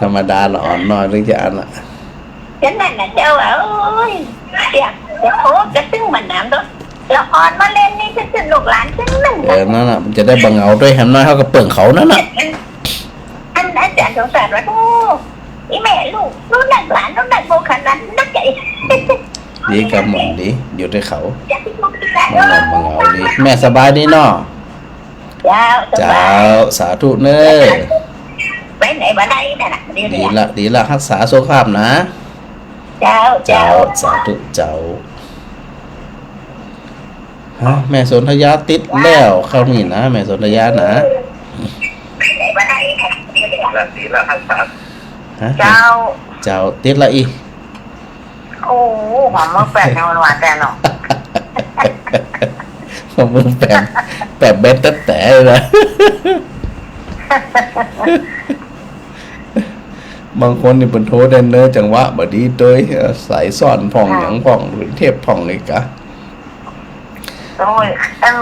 Speaker 1: ธรรมดาละอ่อนน้อยหรือจะอันละ
Speaker 3: cái này là châu ơi dạ phố cái tiếng mình làm đó là on nó lên đi cái lục lán cái
Speaker 1: เออ
Speaker 3: mình
Speaker 1: นั่นน่ะมันจะได้บังเอาด้วยแฮมน้อยเขาก็เปิ่งเขานั่นน่ะ
Speaker 3: anh đã trả sổ sạt rồi ô ý mẹ luôn nó đặt lán nó đặt vô khả năng nó chạy
Speaker 1: ดีกับหมอนดีอยู่ด้วยเขา
Speaker 3: chắc cái không đi lại
Speaker 1: บังเอาดีแม่สบายดีเนาะ
Speaker 3: chào
Speaker 1: เจ้า
Speaker 3: chào
Speaker 1: สาธุเนอ
Speaker 3: bé này bà đây nè nè đi
Speaker 1: ดี
Speaker 3: đi
Speaker 1: ละดีละรักษาสุขภาพนะ
Speaker 3: chào
Speaker 1: เจ้า
Speaker 3: chào
Speaker 1: สาธุเจ้าฮะแม่สนธยาติดแล้วเข้านี่นะแม่สนธยานะ
Speaker 3: bé này bà đây nè đi đi
Speaker 1: ฮะ
Speaker 3: chào
Speaker 1: เจ้าติดละอี
Speaker 3: ô mà mất bẹt nhau mà tên nó
Speaker 1: ผมมึงแปมเบ็ดแต่เลยนะบางคนนี่เป็นโทษเนอร์จังหวะบดีโดยสายซ่อนผ่องหยังผ่องหรือเทพผ่องเลยกะ
Speaker 3: rồi em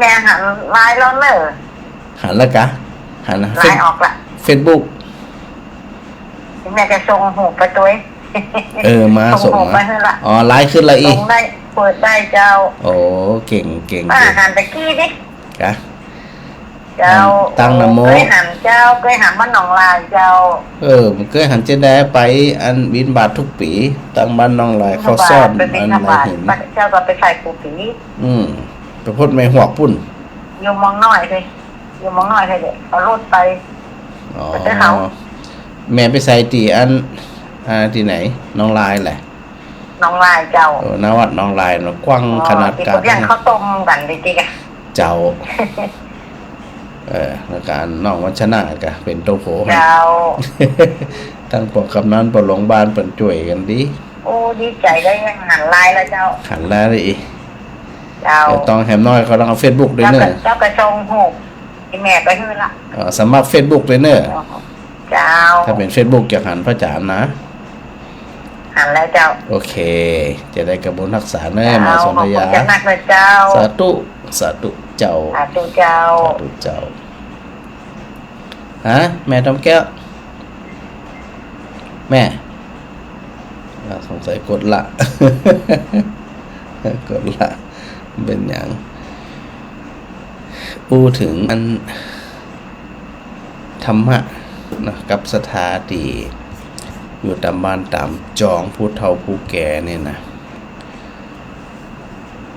Speaker 3: mẹ hẳn like luôn nữa
Speaker 1: หันละกะหันนะ
Speaker 3: like ọt lại
Speaker 1: เฟซบุ๊ก
Speaker 3: em mẹ cái sông hộpไปตัว
Speaker 1: เออมาส่ง
Speaker 3: hộp ไป
Speaker 1: มา
Speaker 3: ให้ละ
Speaker 1: อ๋อไลฟ์ขึ้นละอี
Speaker 3: ส่งได้เปิดได้เจ้า
Speaker 1: โอ้เก่งเก่ง
Speaker 3: ป้า
Speaker 1: เก่ง
Speaker 3: หันตะกี้ดิ
Speaker 1: กะ
Speaker 3: เจ้า
Speaker 1: ตั้งนะโม
Speaker 3: เคยหันเจ้าเคยหันบ้านหนองลายเจ้า
Speaker 1: มันเคยหันเจแดไปอันบินบาททุกปีตั้งบ้านน้องลายเขาซ่อน
Speaker 3: ไปบิ
Speaker 1: อั
Speaker 3: น
Speaker 1: น
Speaker 3: ท
Speaker 1: ไหน
Speaker 3: บาท
Speaker 1: เห็น
Speaker 3: เจ้าก็ไปใส่ปูผี
Speaker 1: ไปพูดไม่หัวปุ่น
Speaker 3: อยู่มองน้อยเลยอยู่มองน้อยเลยเด็กเอารถไป
Speaker 1: อ๋อ
Speaker 3: ไปเขา
Speaker 1: แม่ไปใส่ตีอันที่ไหนน้องลายแหละ
Speaker 3: หนองลายเจ้า
Speaker 1: นวัดน้องลายเนาะกว้างขนาด
Speaker 3: ที่
Speaker 1: กา
Speaker 3: พวกย่างข้าวต้มกันจริงๆอะ
Speaker 1: เจ้า แล้วการน้องวัชนากะเป็นโตโผให้
Speaker 3: เจ้า
Speaker 1: ทั้งปกกำนันปกโรงพยาบาลเปิ่นช่วยกันดี
Speaker 3: โอ้ดีใจได้หันลายแล้วเจ้า
Speaker 1: หันแล้วเลยอี
Speaker 3: เจ้า
Speaker 1: เดี๋ยวต้องแฮมน้อยเขาต้องเอาเฟซบุ๊กด้วยเนอะ
Speaker 3: เจ้ากระชงหูกที่แม่ไปฮื้อละ
Speaker 1: สมัครเฟซบุ๊กเลยเนอะ
Speaker 3: เจ้า
Speaker 1: ถ้าเป็นเฟซบุ๊กจะหันพระจานนะ
Speaker 3: หันแล้วเจ้า
Speaker 1: โอเค จะได้กระบวนรักษาเนอะแม่
Speaker 3: เจ้า
Speaker 1: สน
Speaker 3: ขอบ
Speaker 1: ธ
Speaker 3: คุณ
Speaker 1: ยา
Speaker 3: จะนักเลยเจ้า
Speaker 1: สาธุสาธุเจ้า
Speaker 3: สาธุเจ้า
Speaker 1: สาธุเจ้าฮะแม่ทำแก้ว แม่สงสัยกดละ กดละเป็นอย่างอู้ถึงอันธรรมะนะกับสถาดีอยู่ตามบ้านตามจองผู้เฒ่าผู้แก่เนี่ยนะ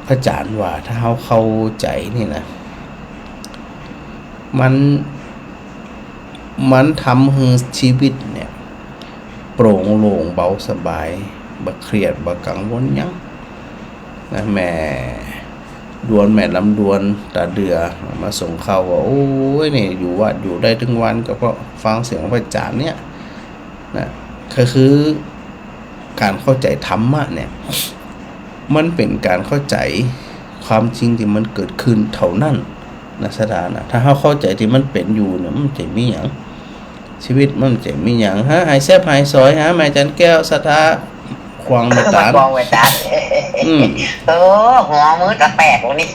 Speaker 1: พระอาจารย์ว่าถ้าเขาเข้าใจนี่นะมันทำให้ชีวิตเนี่ยโปร่งโล่งเบาสบายบ่เครียดบ่กังวลหยังนะแม่ดวนแม่ลำดวนตาเดือมาส่งข่าวว่าโอ้ยนี่อยู่วัดอยู่ได้ถึงวันก็เพราะฟังเสียงพระอาจารย์เนี่ยนะก็คือการเข้าใจธรรมะเนี่ยมันเป็นการเข้าใจความจริงที่มันเกิดขึ้นเท่านั้นนะสถานะถ้าเขาเข้าใจที่มันเป็นอยู่เนี่ยมันจะมีหยังชีวิตมันจะมีหยังฮะหายแซ่บหายซอยฮะแม่จันแก้วสถาควงมาตาน
Speaker 3: มองเวตาหัวมือจะแปลกวันนี้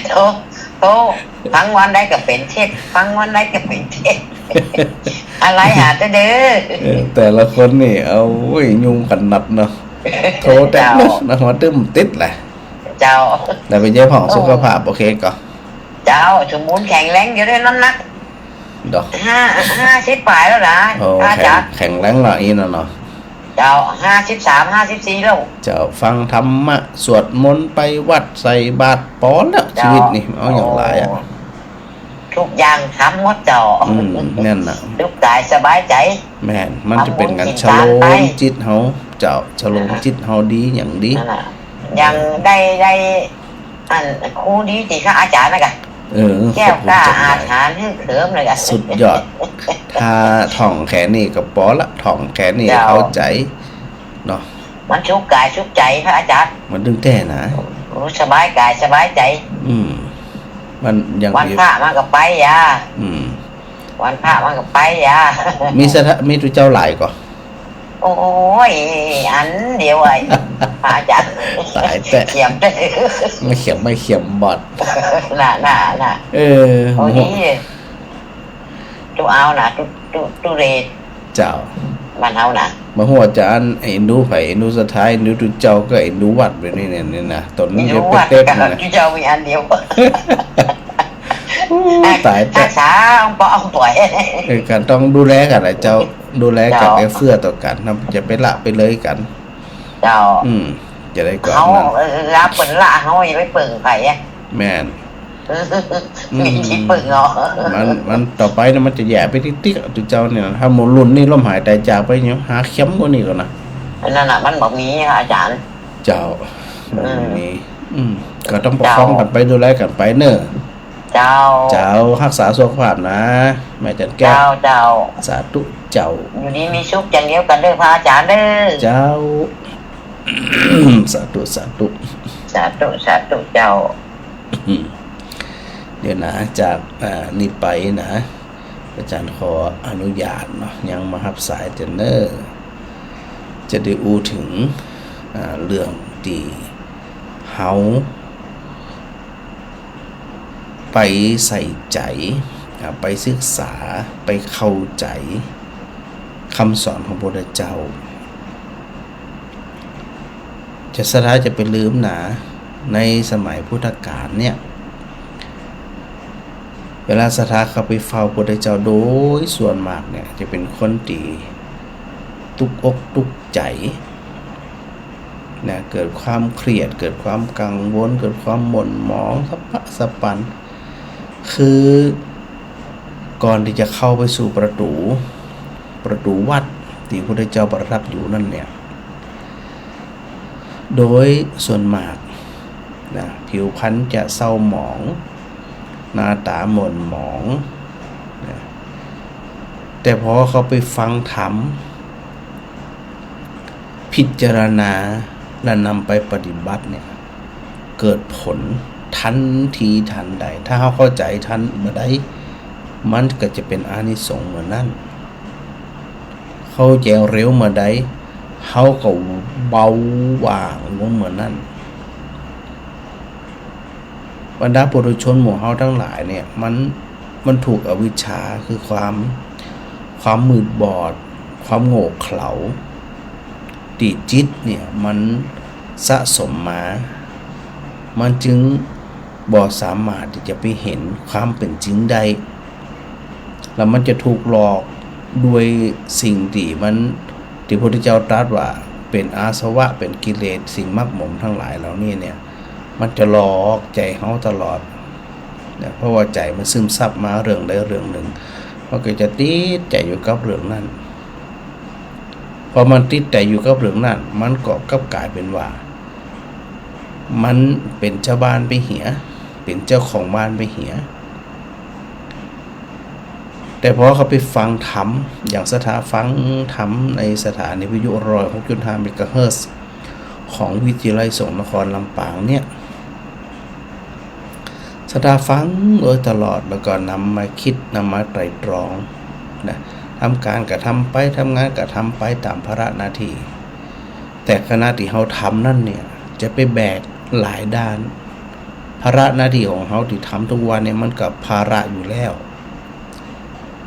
Speaker 3: โตทั้งวันได้ก็เป็นเช็ดทั้งวันได้ก็เป็นเช็ดอะไรหาจะเด้อ
Speaker 1: แต่ละคนนี่เอายุ่งกันนัดเนาะโทรแต่นะหัวตึ้มติดแหละ
Speaker 3: เจ้า
Speaker 1: แต่เป็นเจ้าของสุขภาพโอเคก่อน
Speaker 3: เจ้า
Speaker 2: จ้าสมบูรณ์แข็งแรงอยู่ด้วยน้ำหนัก
Speaker 1: ดอก
Speaker 2: 50ปลายแล้วนะ
Speaker 1: โอ้
Speaker 2: อาจารย์
Speaker 1: แข็งแรงเหรออีนั่นเนาะ
Speaker 2: เจ้า53 54แล้ว
Speaker 1: เจ้าฟังธรรมะสวดมนต์ไปวัดใส่บาตรปอนแล้วชีวิตนี่เอาอย่างไรอ่ะ
Speaker 2: ทุกอย่างทำหมดเจ้า
Speaker 1: นั่นน่ะ
Speaker 2: ทุกกายสบายใจ
Speaker 1: แม่นมันจะเป็นการชะโลมจิตเฮาเจ้าชะโลมจิตเฮาดีอย่างดี
Speaker 2: นั่นน่ะยังได้อันครูดีที่ค่ะอาจารย์นะกะ แก้วกล้าอาถรรพ์ให้เขิมเลยกะ
Speaker 1: สุดยอด ถ้าท่องแค่นี้ก็พอละท่องแค่นี้เข้าใจเนาะ
Speaker 2: มันชุกกายชุกใจค่ะอาจารย์
Speaker 1: มันดึงแต่นะ
Speaker 2: รู้สบายกายสบายใจ
Speaker 1: มันยัง
Speaker 2: วันพระมากับไปยา วันพระมากับไปยา
Speaker 1: มีตัวเจ้าหลายก่อ
Speaker 2: โอ้ยอันเดียวไอ้พระอาจารย์
Speaker 1: ตายแต่
Speaker 2: เขียมได้
Speaker 1: ไม่เขียมบอด
Speaker 2: น่ะ
Speaker 1: โอ้
Speaker 2: โอ้ยตู้เอาน่ะตู้เรศ
Speaker 1: เจ้า
Speaker 2: บ้านเฮาน่ะ
Speaker 1: มาหัวจานไอ้ดูไผไอ้ดูสุดท้ายดูตัวเจ้าก็ไอ้ดูวัดแบบนี้เนี่ยนะตอนนี้
Speaker 2: ไม่
Speaker 1: จะ
Speaker 2: รู้
Speaker 1: ไป
Speaker 2: ว่า
Speaker 1: เต็ม
Speaker 2: กัน
Speaker 1: นะ
Speaker 2: ที่เจ้ามีอันเดียว
Speaker 1: ตายแต่
Speaker 2: รักษาองปล่อย
Speaker 1: การต้องดูแลกันนะเจ้าดูแลกันไอ้เฟื่อต่อกันนะจะไปละไปเลยกัน
Speaker 2: เจ้า
Speaker 1: จะได้ก่อน
Speaker 2: เขา
Speaker 1: นั้น
Speaker 2: รับเปิดละเขาอย่าไปเปิ่งไผ่อะ
Speaker 1: แม่น
Speaker 2: มีที่เปิ่งเหรอ
Speaker 1: มันต่อไปนะมันจะแย่ไปติ๊กๆตัวเจ้าเนี่ยถ้าหมดรุ่นนี่ล้มหายใจจากไปเนี่ยหาเข้มกว่านี้ก่อนนะ
Speaker 2: นั่นน่ะมันบอกงี้ค่ะอาจารย์
Speaker 1: เจ้ามีก็ต้องปกป้องกันไปดูแลกันไปเนอะ
Speaker 2: เจ้า
Speaker 1: เจ้ารักษาสุขภาพนะแม่จันแก้ว
Speaker 2: เจ้า
Speaker 1: สาธุเจ้า
Speaker 2: อยู่นี่มีชุกอย่างเดียวกันเด้อพระอาจารย์เด้อ
Speaker 1: เจ้า สาธุ
Speaker 2: สาธุเจ้า
Speaker 1: เดี๋ยวนะจากนี่ไปนะอาจารย์ขออนุญาตเนาะยังมารับสายเจนเนอร์จะได้อู้ถึงเรื่องที่เฮาไปใส่ใจไปศึกษาไปเข้าใจคำสอนของพระพุทธเจ้าจะสะท้าจะไปลืมหนาในสมัยพุทธกาลเนี่ยเวลาสถาเข้าไปเฝ้าพระพุทธเจ้าโดยส่วนมากเนี่ยจะเป็นคนที่ตุกอกตุกใจนะเกิดความเครียดเกิดความกังวลเกิดความหม่นหมองสับปะสะปันคือก่อนที่จะเข้าไปสู่ประตูวัดที่พระพุทธเจ้าประทับอยู่นั่นเนี่ยโดยส่วนมากนะผิวพรรณจะเศร้าหมองหน้าตาหม่นหมองนะแต่พอเขาไปฟังธรรมพิจารณาและนำไปปฏิบัติเนี่ยเกิดผลทันทีทันใดถ้าเขาเข้าใจทันเมื่อใดมันก็จะเป็นอานิสงส์เหมือนนั้นเข้าใจเร็วเมื่อใดเขาก็เบาว่างลงเหมือนนั้นบรรดาปุถุชนหมู่เฮาทั้งหลายเนี่ยมันถูกอวิชชาคือความมืดบอดความโง่เขลาติจิตเนี่ยมันสะสมมามันจึงบ่สามารถที่จะไปเห็นความเป็นจริงได้แล้วมันจะถูกหลอกด้วยสิ่งที่ที่พระพุทธเจ้าตรัสว่าเป็นอาสวะเป็นกิเลสสิ่งมักหมมทั้งหลายเหล่านี้เนี่ยมันจะหลอกใจเฮาตลอดนะเพราะว่าใจมันซึมซับมาเรื่องใดเรื่องหนึ่งมันก็จะติดใจอยู่กับเรื่องนั้นพอมันติดใจอยู่กับเรื่องนั้นมันก็กลับกลายเป็นว่ามันเป็นเจ้าบ้านไปเหียเป็นเจ้าของบ้านไปเหียแต่พอเขาไปฟังธรรมอย่างสถาฟังธรรมในสถานีวิทยุ106.5 เมกะเฮิรตซ์ของวิทยาลัยสงฆ์นครลำปางเนี่ยสถาฟังโดยตลอดแล้วก็นำมาคิดนำมาไตร่ตรองนะทำการกระทำไปทำงานกระทำไปตามภาระหน้าที่แต่ขณะที่เขาทำนั่นเนี่ยจะไปแบกหลายด้านภาระหน้าที่ของเขาที่ทำทุกวันเนี่ยมันกับภาระอยู่แล้ว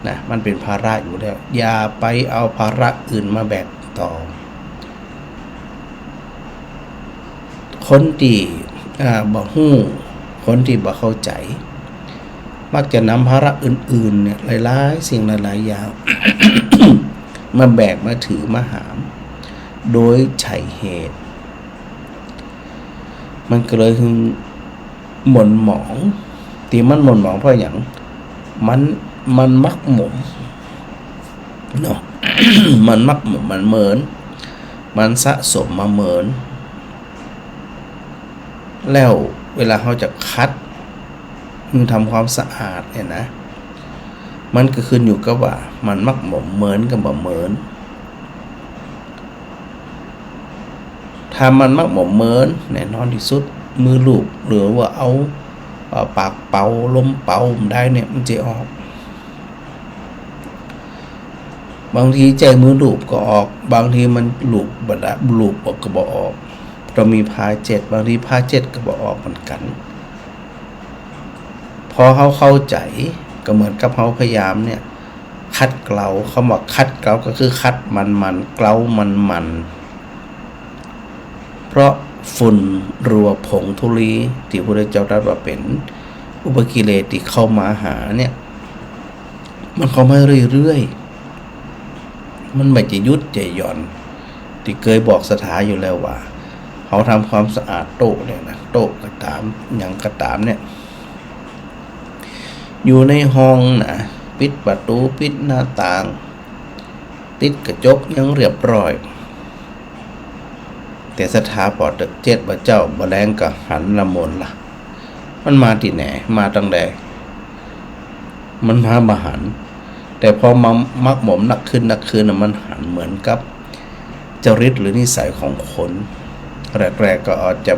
Speaker 1: นะมันเป็นภาระอยู่แล้วอย่าไปเอาภาระอื่นมาแบกต่อคนที่บ่ฮู้คนที่บ่เข้าใจ มักจะนำภาระอื่นๆเนี่ยหลายๆสิ่งหลายๆอย่าง มาแบกมาถือมาหามโดยใช่เหตุมันก็เลยคือหม่นหมองที่มันหม่นหมองเพราะอย่างมันมักหมมเนาะ มันมักหมมมันเหมินมันสะสมมาเหมินแล้วเวลาเขาจะคัดมึงทำความสะอาดเนี่ยนะมันก็ขึ้นอยู่กับว่ามันมักหมมเหมินกับบ่เหมินถ้ามันมักหมมเหมินแน่นอนที่สุดมือลูบหรือว่าเอาปากเป่าลมเป่าได้เนี่ยมันจะออกบางทีใจมือลูบก็ออกบางทีมันลูบบดลูบออกก็บ่ออกเรามีพาเจ็ดบางทีพาเจ็ดก็บ่ออกเหมือนกันพอเขาเข้าใจก็เหมือนกับเขาพยายามเนี่ยคัดเกลาเขาบอกคัดเกลาก็คือคัดมันเกลามันเพราะฝุ่นรัวผงธุลีที่พระพุทธเจ้าตรัสว่าเป็นอุปกิเลสที่เข้ามาหาเนี่ยมันเข้ามาเรื่อยๆมันไม่จะยุดจะหย่อนที่เคยบอกสถาอยู่แล้วว่าเขาทำความสะอาดโต๊ะเนี่ยนะโต๊ะกระตามอย่างกระตามเนี่ยอยู่ในห้องนะปิดประตูปิดหน้าต่างติดกระจกยังเรียบร้อยแต่สถาปอดเจ็ดพระเจ้าบแรงกับหันละมนล่ะมันมาที่ไหนมาตั้งแต่มันมาบหันแต่พอมามักหมมนักขึ้นนะมันหันเหมือนกับจริตหรือนิสัยของคนแรกๆก็อาจจะ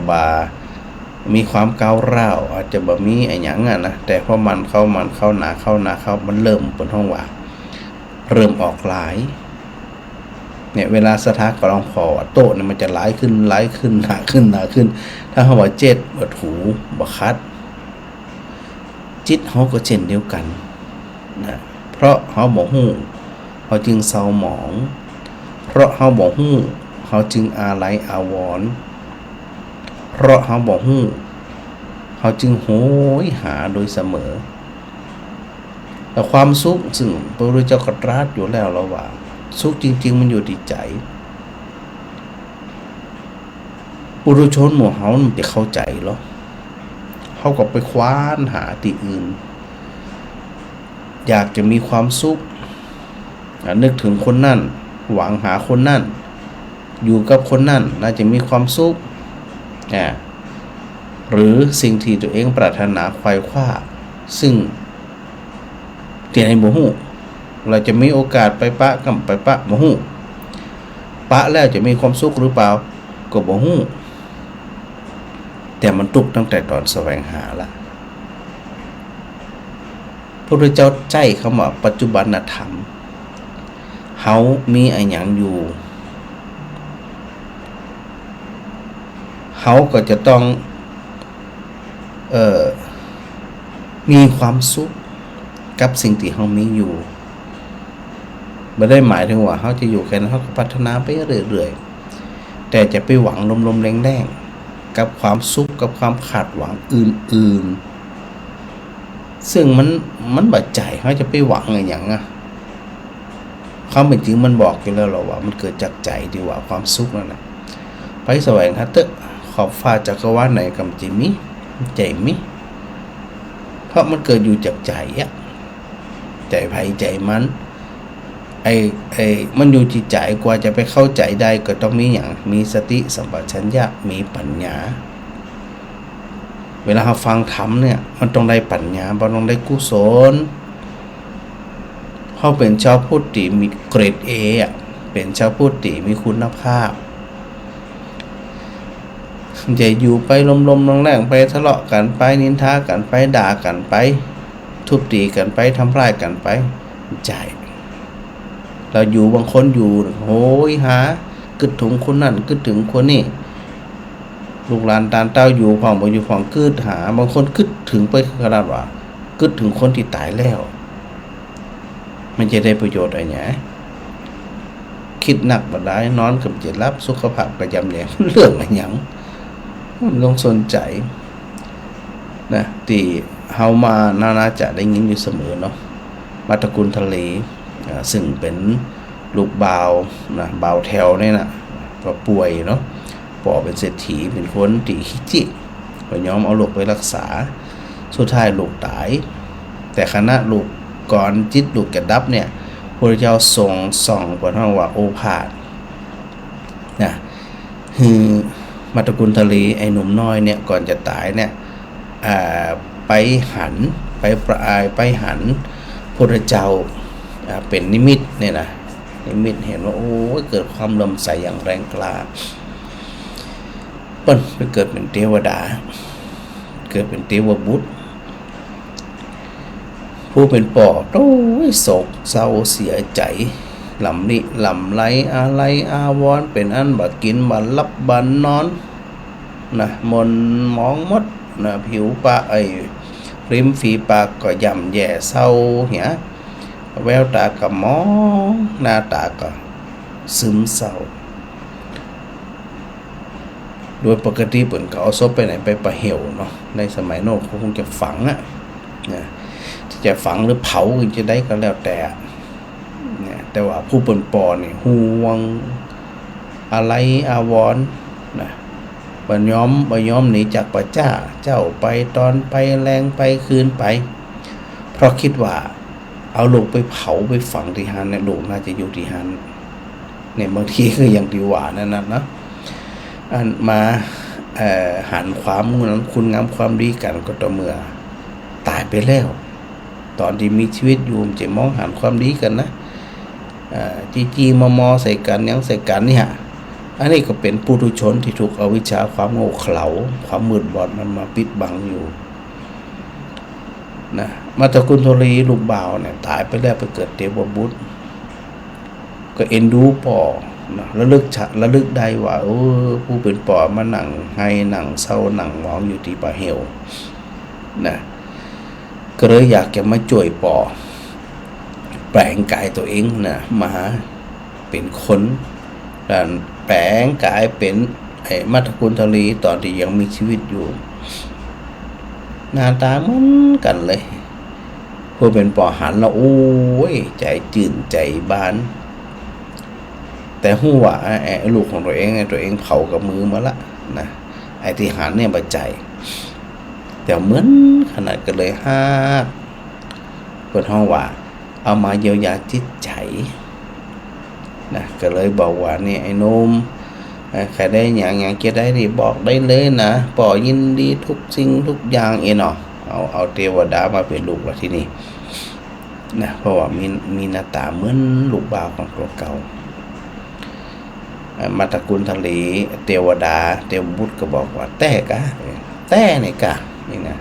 Speaker 1: มีความก้าวร้าวอาจจะมีไอ้หยังนะแต่พอมันเข้าหนามันเริ่มเป็นห้องว่าเริ่มออกหลายเนี่ยเวลาสถานกรองพอโต๊ะเนี่ยมันจะหลายขึ้นหนาขึ้นถ้าเขาบอกเจ็ดบดหูบดคัดจิตเขาก็เช่นเดียวกันนะเพราะเขาบอกหูเขาจึงเศร้าหมองเพราะเขาบอกหูเขาจึงอาลัยอาวรณ์เพราะเขาบอกหูเขาจึงโหยหาโดยเสมอแต่ความสุขซึ่งพระพุทธเจ้าตรัสอยู่แล้วเราว่าสุขจริงๆมันอยู่ที่ใจปุถุชนหมู่เฮามันจะเข้าใจหรอเขาก็ไปคว้านหาที่อื่นอยากจะมีความสุขนึกถึงคนนั่นหวังหาคนนั่นอยู่กับคนนั่นน่าจะมีความสุขหรือสิ่งที่ตัวเองปรารถนาไขว่คว้าซึ่งเตียนให้บ่ฮู้เราจะมีโอกาสไปปะกับไปปะบ่ฮู้ปะแล้วจะมีความสุขหรือเปล่าก็บ่ฮู้แต่มันตุกตั้งแต่ตอนแสวงหาละพระพุทธเจ้าใจคำว่าปัจจุบันธรรมเฮามีอะไรอย่างอยู่เฮาก็จะต้องมีความสุขกับสิ่งที่เฮามีอยู่ไม่ได้หมายถึงว่าเขาจะอยู่แค่นั้นเขาก็พัฒนาไปเรื่อยๆแต่จะไปหวังลมๆแรงๆกับความสุขกับความขาดหวังอื่นๆซึ่งมันบาดใจเขาจะไปหวังอะไรอย่างความเป็นจริงมันบอกอยู่แล้วว่ามันเกิดจากใจดีกว่าความสุขนั่นแหละไปแสวงหาเตะขอบฟ้าจักรวาลไหนกำจิมิใจมิเพราะมันเกิดอยู่จากใจใจไผใจมันมันอยู่ที่ใจกว่าจะไปเข้าใจได้ก็ต้องมีอย่างมีสติสัมปชัญญะมีปัญญาเวลาเราฟังธรรมเนี่ยมันต้องได้ปัญญามันต้องได้กุศลเขาเป็นชาวพุทธที่มีเกรด A เป็นชาวพุทธที่มีคุณภาพจะอยู่ไปลมๆแรงๆไปทะเลาะกันไปนินทากันไปด่ากันไปทุบตีกันไปทำร้ายกันไปใจเราอยู่บางคนอยู่โหยหากึดถึงคนนั่นกึดถึงคนนี้ลูกหลานตาเต้าอยู่ผ่องบ่อยู่ผ่องกึดหาบางคนกึดถึงไปขนาดว่ากึดถึงคนที่ตายแล้วมันจะได้ประโยชน์อะไรเนี่ยคิดหนักบ่ได้นอนกับจะรับสุขภาพก็ย่ำแย่เรื่องอะไรหยังลงสนใจนะที่ เฮามาน่าจะได้ยินอยู่เสมอเนาะมาตระกูลทะเลซึ่งเป็นลูกบ่าวนะบ่าวแถวนี่นะก็ป่วยเนาะป่อเป็นเศรษฐีเป็นคนที่ขี้จิก็ยอมเอาลูกไปรักษาสุดท้ายลูกตายแต่คณะลูกก่อนจิตลูกแกดับเนี่ยพระเจ้าทรงส่องบนห้องว่าโอภาสนะคือมาตระกูลทะเลไอ้หนุ่มน้อยเนี่ยก่อนจะตายเนี่ยไปหันไปหันพระเจ้าเป็นนิมิตเนี่ยนะนิมิตเห็นว่าโอ้เกิดความเลื่อมใสอย่างแรงกล้าเปิ้นไปเกิดเป็นเทวดาเกิดเป็นเทวบุตรผู้เป็นป่อโอ้ยโศกเศร้าเสียใจลำไรอะไรอาวรณ์เป็นอันบัดกินบัดลับบัดนอนนะมนมองมดนะผิวปากริมฝีปากก็ย่ำแย่เศร้าเหี้ยแววตาก็มองหน้าตาก็ซึมเศร้าโดยปกติเปิ่นก็เอาศพไปไหนไปประเหวเนาะในสมัยโน้นเขาคงจะฝังนะที่จะฝังหรือเผาจะได้ก็แล้วแต่เนี่ยแต่ว่าผู้เป็นปอนี่ห่วงอะไรอาวรณ์นะบ่ยอมหนีจากพระเจ้าไปตอนไปแรงไปคืนไปเพราะคิดว่าเอาลูกไปเผาไปฝังที่หันเนี่ยลูกน่าจะอยู่ที่หันเนี่ยบางทีก็อย่างที่ว่านั่นนะอันมาหันความคุณงามความดีกันก็ต่อเมื่อตายไปแล้วตอนที่มีชีวิตอยู่จะมองหันความดีกันนะจีมอใส่กันยังใส่กันเนี่ยอันนี้ก็เป็นปุถุชนที่ถูกอวิชชาความโง่เขลาความมืดบอดมันมาปิดบังอยู่นะมาตระกูลทลีลูกบ่าวเนี่ยตายไปแล้วไปเกิดเทวบุตรก็เอ็นดูป่อนะระลึกได้ว่าผู้เป็นป่อมาหนังให้หนังเศร้าหนังมองอยู่ที่ป่าเหวนะก็เลยอยากจะมาช่วยป่อแปลงกายตัวเองนะมาเป็นคนแปลงกายเป็นมาตระกูลทลีตอนที่ยังมีชีวิตอยู่หน้าตาเหมือนกันเลยผู้เป็นป่อหันแล้วโอ้ยใจจื่นใจบานแต่หู้ว่าลูกของตัวเองเผากับมือมาละนะไอ้ที่หันเนี่ยบาใจแต่เหมือนขนาดกันเลยเปิดห้องว่าเอามาเยียวยาจิตใจนะก็เลยบอกว่านี่ไอ้นมใครได้อย่างจะได้นี่บอกได้เลยนะป่อยินดีทุกสิ่งทุกอย่างเนาะเอาเทวดามาเป็นลูกเราที่นี่นะเพราะว่ามีหน้าตาเหมือนลูกบ่าวของตัวเก่ามาตระกูลทะเลเทวบุตรก็บอกว่าแต่ไหนกะนี่นะ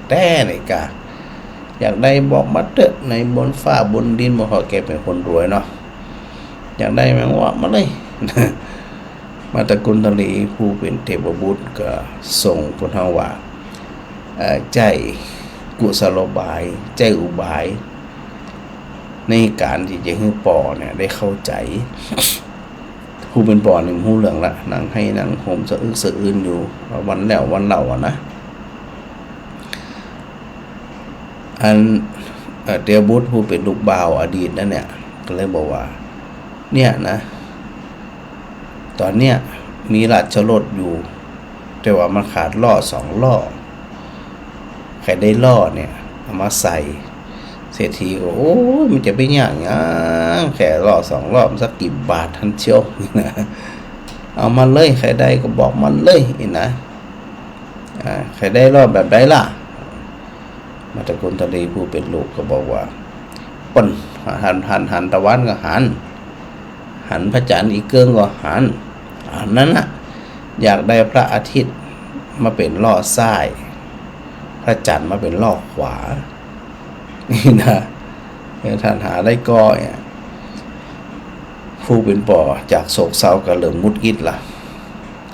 Speaker 1: แต่ไหนกะอยากได้บอกมาเถอะในบนฟ้าบนดินบอกแกเป็นคนรวยเนาะอยากได้แมงว่ามาเลยมาตระกูลทะเลผู้เป็นเทพบุตรก็ส่งพุทธว่าใจกุศโลบายใจอุบายในการที่จะให้ป่อเนี่ยได้เข้าใจผู้เป็นป่อหนึ่งหูเหลืองละนั่งให้นั่งโหมสะอึกสะอื้นอยู่วันแล้ววันเล่านะอันเทพบุตรผู้เป็นลูกบ่าวอดีตนั่นเนี่ยก็เลยบอกว่าเนี่ยนะตอนเนี้ยมีราชรถอยู่แต่ว่ามันขาดล่อ2ล่อใครได้ล่อเนี่ยเอามาใส่เศรษฐีก็โอ้ยมันจะไปยากแค่ล่อ2ล่อมันสักกี่บาทท่านเชียวนะเอามาเลยใครได้ก็บอกมันเลยนะใครได้ล่อแบบใดล่ะมาตระกูลทะเลผู้เป็นลูกก็บอกว่าปนหันตะวันก็หันพระจันทร์อีกเกิงก็หันนั้นน่ะอยากได้พระอาทิตย์มาเป็นล่อซ้ายพระจันทร์มาเป็นล่อขวานี่นะท่านหาได้ก็ผู้เป็นป่อจากโศกเศร้าก็เริ่มมุดกิดละ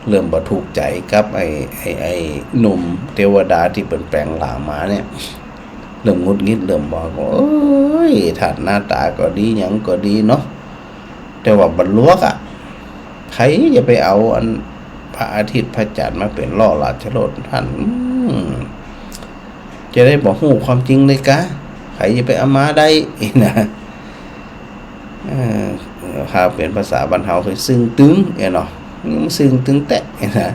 Speaker 1: เริ่มบ่ถูกใจกับไอ้หนุ่มเทวดาที่เป็นแปลงหลามาเนี่ยเริ่มมุดกิดเริ่มบอกว่าโอ้ยท่านหน้าตาก็ดีหยังก็ดีเนาะแต่ว่าบรรลุใครจะไปเอาอันพระอาทิตย์พระจันทร์มาเป็นล่อราชรถท่าน จะได้บอกฮู้ความจริงเลยกะใครจะไปเอามาได้อีกนะถ้าเป็นภาษาบ้านเฮาคือซึ่งตึงเนาะมันซึ่งตึงแตะนะ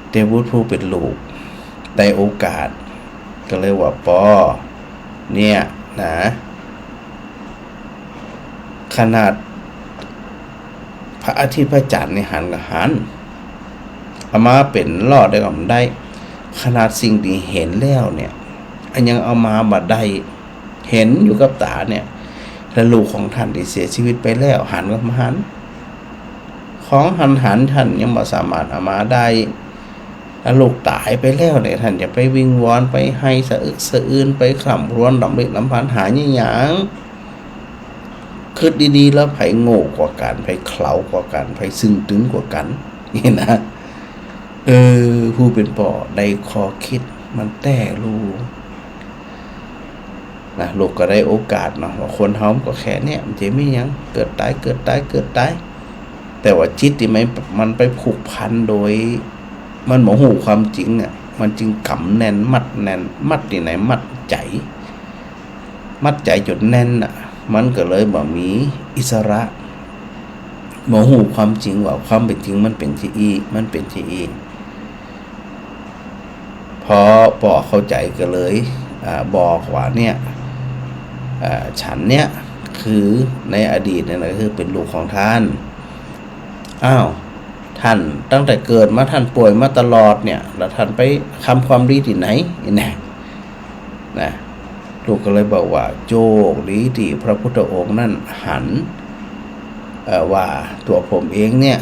Speaker 1: เดวุฒผู้เป็นลูกได้โอกาสก็เลยว่าปอเนี่ยนะขนาดพระอาทิตย์พระจันทร์ในหันกับหันเอามาเป็นรอดได้ก็มันได้ขนาดสิ่งที่เห็นแล้วเนี่ยอันยังเอามาบัดได้เห็นอยู่กับตาเนี่ยแล้วลูกของท่านที่เสียชีวิตไปแล้วหันกับหันของหันท่านยังบ่สามารถเอามาได้แล้วลูกตายไปแล้วเนี่ยท่านจะไปวิงวอนไปให้สะอึกสะอื้นไปคร่ำครวญลำลึกลำพันหาหยังคิดดีๆแล้วไผโง่กว่ากันไผเขลากว่ากันไผซึ้งตึงกว่ากันนี่นะผู้เป็นพ่อได้คอคิดมันแต่ลูกนะลูกก็ได้โอกาสเนาะว่าคนเฮาก็แค่เนี้ยมันจะมีหยังเกิดตายแต่ว่าจิตที่มันไปผูกพันโดยมันบ่ฮู้ความจริงอ่ะมันจึงกำแน่นมัดแน่นมัดที่ไหนมัดใจจนแน่นอ่ะมันก็เลยบ่มีอิสระบ่ฮู้ความจริงว่าความเป็นจริงมันเป็นที่อีพอปอเข้าใจก็เลยบอกว่าเนี่ยฉันเนี่ยคือในอดีตเนี่ยนะคือเป็นลูกของท่านท่านตั้งแต่เกิดมาท่านป่วยมาตลอดเนี่ยแล้วท่านไปทำความดีที่ไหนนะลูกก็เลยบอกว่าโชคดีที่พระพุทธองค์นั่นหันว่าตัวผมเองเนี่ย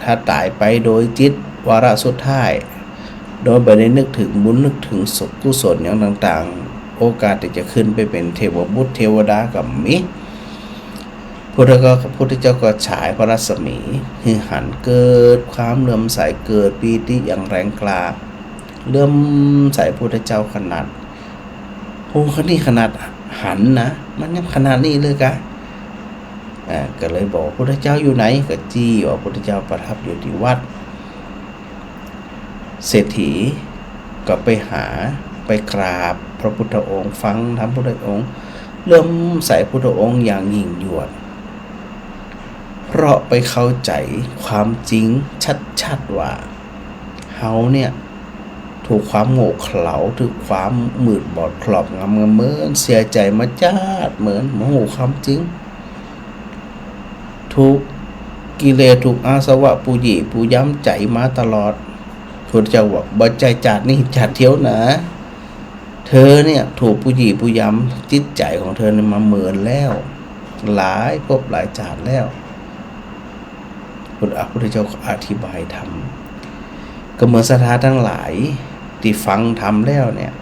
Speaker 1: ถ้าตายไปโดยจิตวาระสุดท้ายโดยไม่ได้นึกถึงบุญนึกถึงสุขกุศลอย่างต่างๆโอกาสที่จะขึ้นไปเป็นเทวบุตรเทวดากับมิพุทธเจ้าก็ฉายพระรัศมีคือหันเกิดความเลื่อมใสเกิดปีติอย่างแรงกล้าเลื่อมใสพุทธเจ้าขนาดขนาดหันนะมันยังขนาดนี้เลยกะก็เลยบอกพุทธเจ้าอยู่ไหนก็จี้ว่าพุทธเจ้าประทับอยู่ที่วัดเศรษฐีก็ไปหาไปกราบพระพุทธองค์ฟังธรรมพุทธองค์เริ่มใส่พุทธองค์อย่างยิ่งยวดเพราะไปเข้าใจความจริงชัดๆว่าเฮาเนี่ยถูกความโง่เขลาถูกความมืดบอดครอบงำเหมือนเสียใจมาจ้าดเหมือนโมโหความจริงถูกกิเลสถูกอาสวะปูหยี่ปูย้ำใจมาตลอดพุทธเจ้าบอกบ่ใจจัดนี่จัดเที่ยวนะเธอเนี่ยถูกปูหยี่ปูย้ำจิตใจของเธอเนี่ยมาเหมือนแล้วหลายภพหลายชาติแล้วพุทธเจ้าอธิบายธรรมก็เหมือนศรัทธาทั้งหลายที่ฟังธรรมแล้วเนี่ย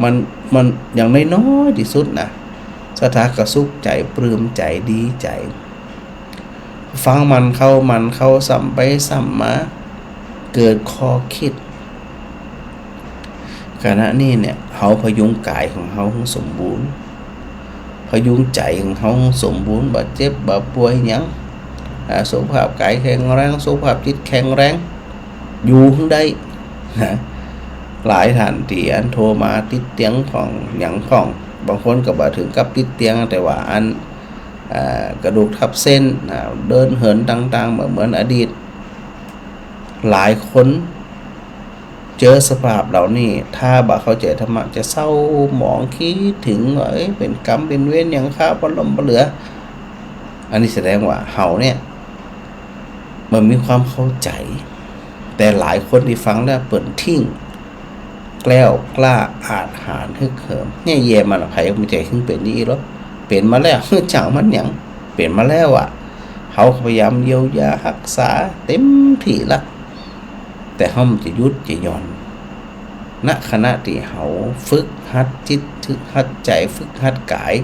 Speaker 1: มันอย่างน้อยๆที่สุดนะศรัทธากระสุขใจปลื้มใจดีใจฟังมันเข้าซ้ำไปซ้ำมาเกิดข้อคิดขณะนี้เนี่ยเฮาพยุงกายของเฮาสมบูรณ์พยุงใจของเฮาสมบูรณ์บ่เจ็บบ่ป่วยหยังสุขภาพกายแข็งแรงสุขภาพจิตแข็งแรงอยู่ข้างได้นะหลายท่านที่อันโทรมาติดเตียงของหยังของบางคนก็บ่ถึงกับติดเตียงแต่ว่าอันกระดูกทับเส้นเดินเหินต่างๆเหมือนอดีตหลายคนเจอสภาพเหล่านี้ถ้าบ่เข้าใจธรรมะจะเศร้าหมองคิดถึงว่าเป็นกรรมเป็นเวรอย่างข้าบ่ล้มบ่เหลืออันนี้แสดงว่าเฮาเนี่ยมันมีความเข้าใจแต่หลายคนที่ฟังแล้วเปิดทิ้งแกล้วกล้าอาจหาญฮึกเหิมเนี่ยแย่มันไผมันใจขึ้นเป็นนี้หรอเป็นมาแล้วจังมันหยังเป็นมาแล้วอ่ะเฮาพยายามเยียวยารักษาเต็มที่ละแต่เฮาจะยุดจะย่อนณขณะที่เฮาฝึกหัดจิตฝึกหัดใจฝึกหัดกาย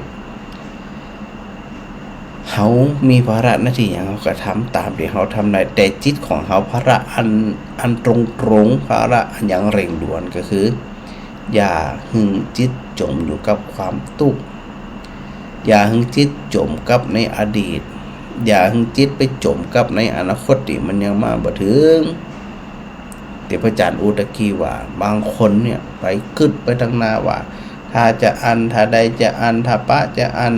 Speaker 1: เฮามีภาระหน้าที่อย่างเฮาก็ทำตามที่เฮาทำได้แต่จิตของเฮาภาระอันตรงภาระอันอย่างเร่งด่วนก็คืออย่าหึงจิตจมอยู่กับความทุกข์อย่าหึงจิตจมกับในอดีตอย่าหึงจิตไปจมกับในอนาคตที่มันยังมาบ่ถึง แต่พระอาจารย์อุตกี้ว่าบางคนเนี่ยไปกึดไปทางหน้าว่าถ้าจะอันถ้าใดจะอันถ้าปะจะอัน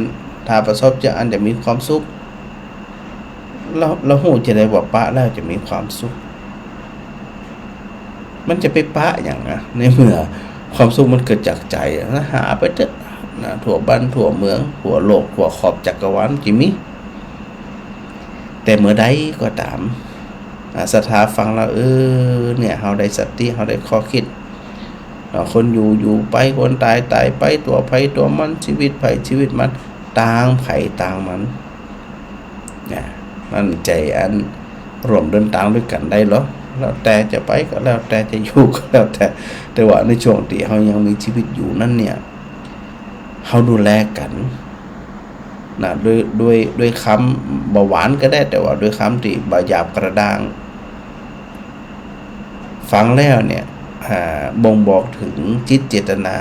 Speaker 1: ถ้าประสบจะอันจะมีความสุขแล้วหูจะได้ว่าปะแล้วจะมีความสุขมันจะไปปะอย่างนะในเมื่อความสุขมันเกิดจากใจนะหาไปเถอะนะทั่วบ้านทั่วเมืองทั่วโลกทั่วขอบจักรวาลจิมิแต่เมื่อใดก็ตามศรัทธาฟังแล้วเนี่ยเฮาได้สติเฮาได้ข้อคิดคนอยู่ไปคนตายไปตัวไผตัวมันชีวิตไผชีวิตมันต่างไผต่างมันเนี่ยมันใจอันร่วมเดินทางด้วยกันได้เหรอแล้วแต่จะไปก็แล้วแต่จะอยู่ก็แล้วแต่ว่าในช่วงที่เฮายังมีชีวิตอยู่นั่นเนี่ยเฮาดูแลกันนะด้วยคำบ่หวานก็ได้แต่ว่าด้วยคำที่บ่หยาบกระด้างฟังแล้วเนี่ยบ่งบอกถึงจิตเจตนา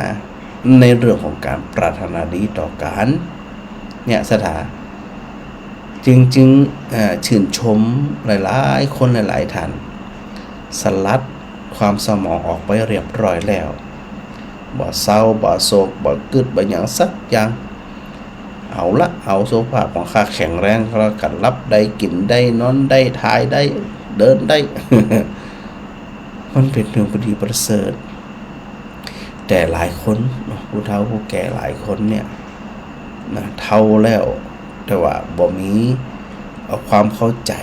Speaker 1: ในเรื่องของการปรารถนาดีต่อกันเนี่ยสถาจริงๆชื่นชมหลายๆคนหลายๆท่านสลัดความสมองออกไปเรียบร้อยแล้วบ่เศร้าบ่โศกบ่กึดบ่หยังสักอย่างเอาสุขภาพของข้าแข็งแรงแล้วกันรับได้กินได้นอนได้ทายได้เดินได้ มันเป็นเรื่องดีประเสริฐแต่หลายคนผู้เฒ่าผู้แก่หลายคนเนี่ยนะเฒ่าแล้วแต่ว่าบ่มีความเข้าใจ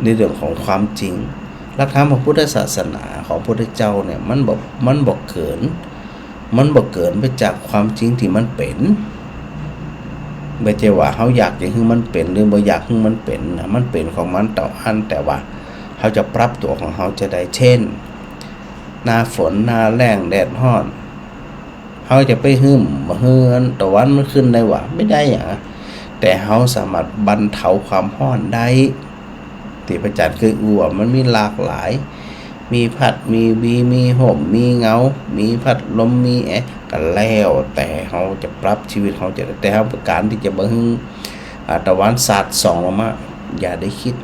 Speaker 1: ในเรื่องของความจริงหลักธรรมของพุทธศาสนาของพระพุทธเจ้าเนี่ยมันบอกเกินไปจากความจริงที่มันเป็นไม่ใช่ว่าเฮาอยากอย่างที่มันเป็นหรือบ่อยากให้มันเป็นนะมันเป็นของมันต่ออันแต่ว่าเฮาจะปรับตัวของเฮาจะได้เช่นหน้าฝนหน้าแล้งแดดร้อนเฮาจะไปหืมบ่เฮือนตะวันมันขึ้นได้ว่าไม่ได้หยังแต่เฮาสามารถบรรเทาความร้อนได้ที่พระอาจารย์เคยอู้ว่ามันมีหลากหลายมีพัดมีวีมีห่มมีเงามีพัดลมมีแอร์ก็แล้วแต่เฮาจะปรับชีวิตเฮาจะแต่เฮาประการที่จะบ่ฮึตะวันสาดส่องลงมาอย่าได้คิด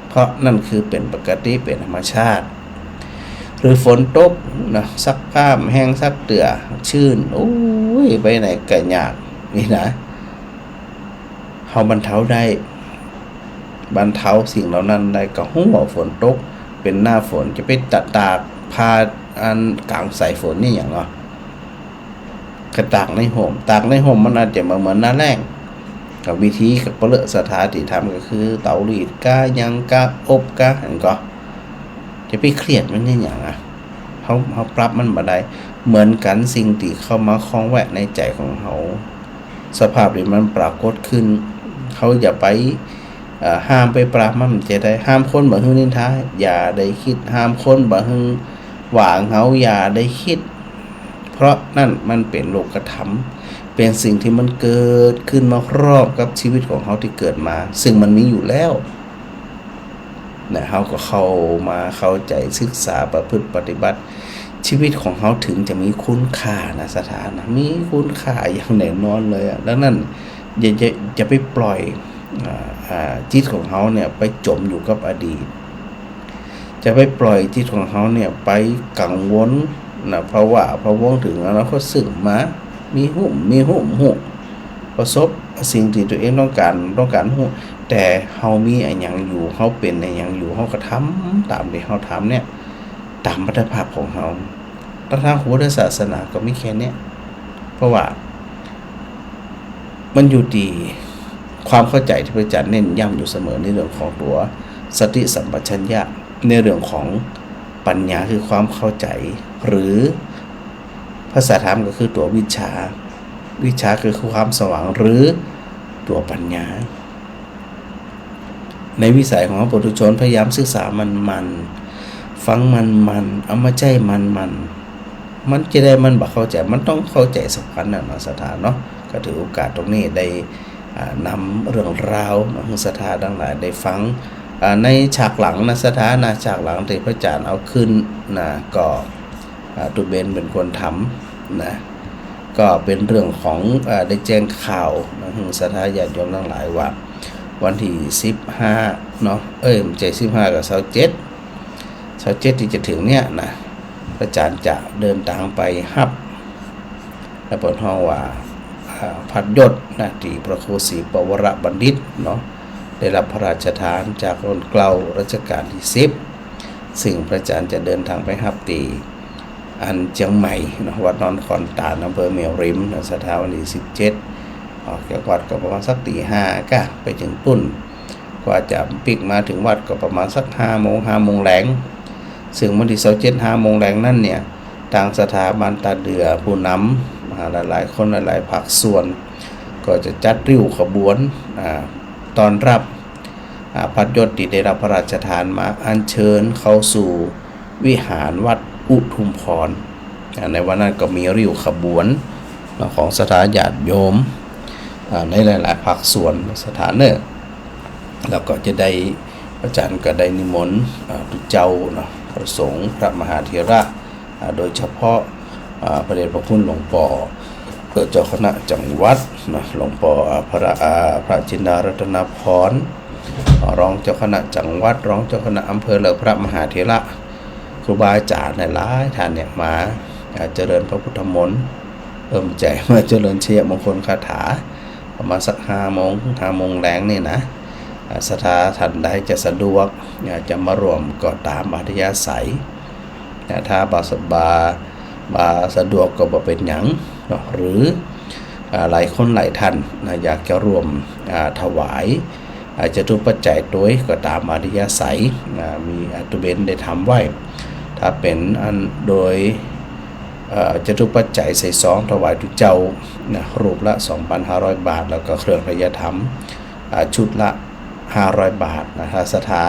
Speaker 1: เพราะนั่นคือเป็นปกติเป็นธรรมชาติหรือฝนตกนะซักผ้าแห้งซักเตื้อชื้นโอ้ยไปไหนก็ยากนี่นะเฮาบรรเทาได้บรรเทาสิ่งเหล่านั้นได้ก็ฮู้ว่าฝนตกเป็นหน้าฝนจะไปตากผ้าอันกลางสายฝนนี่หยังกระตากในห่มมันอาจจะเหมือนหน้าแล้งกับวิธีกับเปลือกสถานที่ทำก็คือเตารีดกายังกาอบกาอันก็จะไปเครียดมันนี่หยังเขาปรับมันบ่ได้เหมือนกันสิ่งที่เข้ามาคล้องแวะในใจของเขาสภาพที่มันปรากฏขึ้นเขาอย่าไปห้ามไปปราบมันจะได้ห้ามคนบ่ฮึนินทาอย่าได้คิดห้ามคนบ่ฮึหวางเฮาอย่าได้คิดเพราะนั่นมันเป็นโลกธรรมเป็นสิ่งที่มันเกิดขึ้นมาครอบกับชีวิตของเฮาที่เกิดมาซึ่งมันมีอยู่แล้วนะเฮาก็เข้ามาเข้าใจศึกษาประพฤติปฏิบัติชีวิตของเฮาถึงจะมีคุณค่านะสถานะมีคุณค่าอย่างแน่นอนเลยดังนั้นอย่าไปปล่อยจิตของเขาเนี่ยไปจมอยู่กับอดีตจะไปปล่อยจิตของเขาเนี่ยไปกังวลนะเพราะว่าพอวงถึงแล้วเขาสึกมามีหุ่มประสบสิ่งที่ตัวเองต้องการหุ่มแต่เขามีอะไรอย่างอยู่เขาเป็นอะไรอย่างอยู่เขาก็ทำตามที่เขาทำเนี่ยตามอัตภาพของเขาทางพุทธศาสนาก็ไม่แค่นี้เพราะว่ามันอยู่ดีความเข้าใจที่พระอาจารย์เน้นย้ำอยู่เสมอในเรื่องของตัวสติสัมปชัญญะในเรื่องของปัญญาคือความเข้าใจหรือภาษาธรรมก็คือตัววิชาคือความสว่างหรือตัวปัญญาในวิสัยของปุถุชนพยายามศึกษามันฟังมันเอามาใจมันจะได้มันบ่เข้าใจมันต้องเข้าใจสักพันนะสถานเนาะก็ถือโอกาสตรงนี้ได้นำเรื่องราวของสถานทั้งหลายได้ฟังในฉากหลังนะสถานฉากหลังที่พระอาจารย์เอาขึ้นนะก็ตุเบนเป็นคนทำนะก็เป็นเรื่องของได้แจ้งข่าวของสถานญาติโยมทั้งหลายว่าวันที่15เนาะไม่ใช่15กับ27 27ที่จะถึงเนี่ยนะพระอาจารย์จะเดินทางไปฮับและเปิดห้องว่าพัดยศนะที่พระครูศรีปวรบัณฑิตเนาะได้รับพระราชทานจากรุ่นเกล้ารัชกาลที่10ซึ่งพระอาจารย์จะเดินทางไปฮับตีอันเชียงใหม่นะวัดนอนขอนตาลอำเภอเมียวริมนะสถาวันที่17ออกจากวัดก็ประมาณสักตี5ก็ไปถึงปุ่นกว่าจะปิกมาถึงวัดก็ประมาณสัก5 โมงแรงซึ่งวันที่27 5 โมงแรงนั่นเนี่ยทางสถาบันตาเดือผู้นำหลายคนหลายภาคส่วนก็จะจัดริ้วขบวนตอนรับพัดยศที่ได้รับพระราชทานมาอัญเชิญเข้าสู่วิหารวัดอุทุมพรในวันนั้นก็มีริ้วขบวนของสถาญาติโยมในหลายๆภาคส่วนสถานเนี่ยแล้วก็จะได้อาจารย์ก็ได้นิมนต์ทุกเจ้าเนาะพระสงฆ์พระมหาเถระโดยเฉพาะพระเดชพระคุณหลวงพ่อเจ้าคณะจังหวัดนะหลวงพ่อพระจินดารัตนพรรองเจ้าคณะจังหวัดรองเจ้าคณะอำเภอและพระมหาเถระครูบาอาจารย์หลายท่านเนี่ยมาเจริญพระพุทธมนต์เพิ่มใจมาเจริญเชียมงคลคาถาประมาณสัก5 โมงแรงนี่นะสถาท่านใดจะสะดวกจะมารวมก็ตามอัธยาศัยถ้าบาสะดวกก็บ่เป็นหยังหรือหลายคนหลายท่านอยากจะร่วมถวายจตุปัจจัยตัวก็ตามอัธยาศัยมีอัตุเบนได้ทำไว้ถ้าเป็นอันโดยจตุปัจจัยใส่ซองถวายทุกเจ้ารูปละ 2,500 บาทแล้วก็เครื่องพระยธรรมชุดละ500 บาทนะถ้าสถา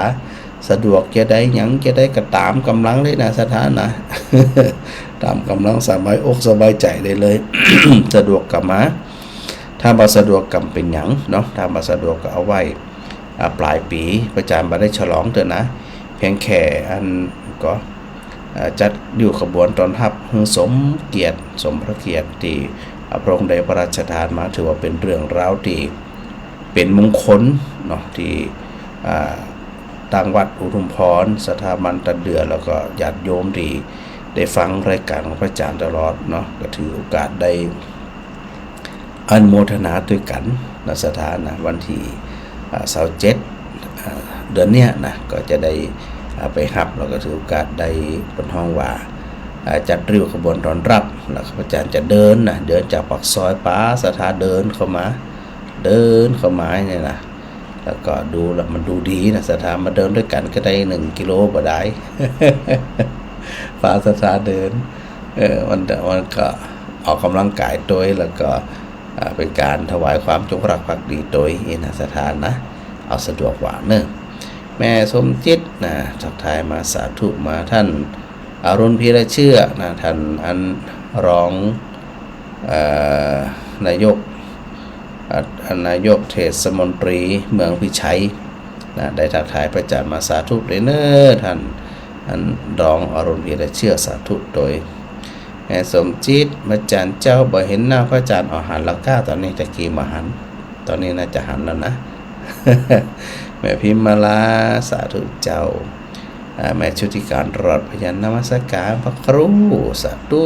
Speaker 1: สะดวกจะได้หยังจะได้ก็ตามกำลังเลยนะสถานะ ตามกำลังสบายอกสบายใจได้เลย สะดวกกับมาถ้าบ่สะดวกกับเป็นหยังเนาะถ้าบ่สะดวกก็เอาไว้ปลายปีพระอาจารย์บ่ได้ฉลองเถอะนะเพียงแค่อันก็จัดอยู่ขบวนตอนรับสมเกียรติสมพระเกียรติที่พระองค์ได้พระราชทานมาถือว่าเป็นเรื่องราวที่เป็นมงคลเนาะที่ทางวัดอุทุมพรสถาบันตะเดือแล้วก็ญาติโยมที่ได้ฟังรายการของพระอาจารย์ตลอดเนาะก็ถือโอกาสได้อนุโมทนาด้วยกันณสถานนะวันที่27เดือนเนี้ยนะก็จะได้ไปรับแล้วก็ถือโอกาสได้บนห้องว่าจัดริ้วขบวนต้อนรับแล้วพระอาจารย์จะเดินจากปากซอยป้าสถาเดินเข้ามาเนี่ยนะแล้วก็ดูแล้วมันดูดีนะสถานมาเดินด้วยกันก็ได้1 กิโลบ่ได้ ฟ้าสถานเดินมันก็ออกกำลังกายตัวแล้วก็เป็นการถวายความจงรักภักดีตัวนะสถานนะเอาสะดวกกว่าเนอะแม่สมจิตนะทักทายมาสาธุมาท่านอรุณพีระเชื่อนะท่านอันรองนายกเทศมนตรีเมืองพิชัยนะได้ทักทายพระอาจารย์มาสาธุเลยเนอะท่านอันรองอรุณพีระเชื่อสาธุโดยแม่สมจิตพระอาจารย์เจ้าบ่เห็นหน้าพระอาจารย์หันละก้าตอนนี้จะกี่มาหันตอนนี้น่าจะหันแล้วนะ แม่พิมมาลาสาธุเจ้าแม่ชุติการรอดพยัญนมัสการพระครูสาธุ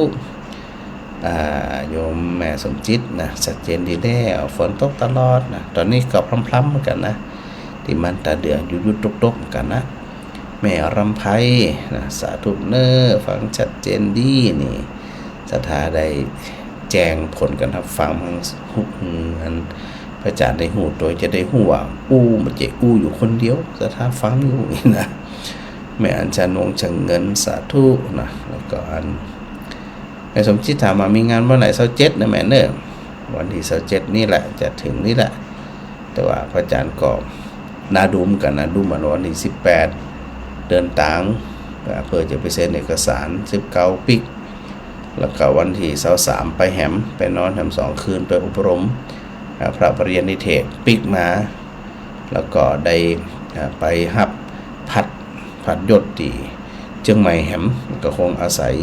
Speaker 1: โยมแม่สมจิตนะชัดเจนดีแล้วฝนตกตลอดนะตอนนี้ก็พล้ำๆเหมือนกันนะที่มันตาเดือดยุดตกเหมือนกันนะแม่รำไพนะสาธุเนอฟังชัดเจนดีนี่สถาได้แจ้งผลกันครับฟังอันพระอาจารย์ได้หูโดยจะได้หูว่ามันจะอยู่คนเดียวสถาฟังอยู่นี่นะแม่อัญชันวงจังเงินสาธุนะแล้วก็อันแม่สมจิตถามมามีงานวันไหน27นะแม่เนอะวันที่27นี่แหละจะถึงนี่แหละแต่ว่าพระอาจารย์ก็นาดุมกันนะดุมวันที่18เดินทางเพื่อจะไปเซ็นเอกสาร19ปิกแล้วก็วันที่23ไปแหมไปนอนแหม2 คืนไปอบรมพระปริญญานิเทศปิกมาแล้วก็ได้ไปหับพัดยศที่เชียงใหม่แหมก็คงอาศัย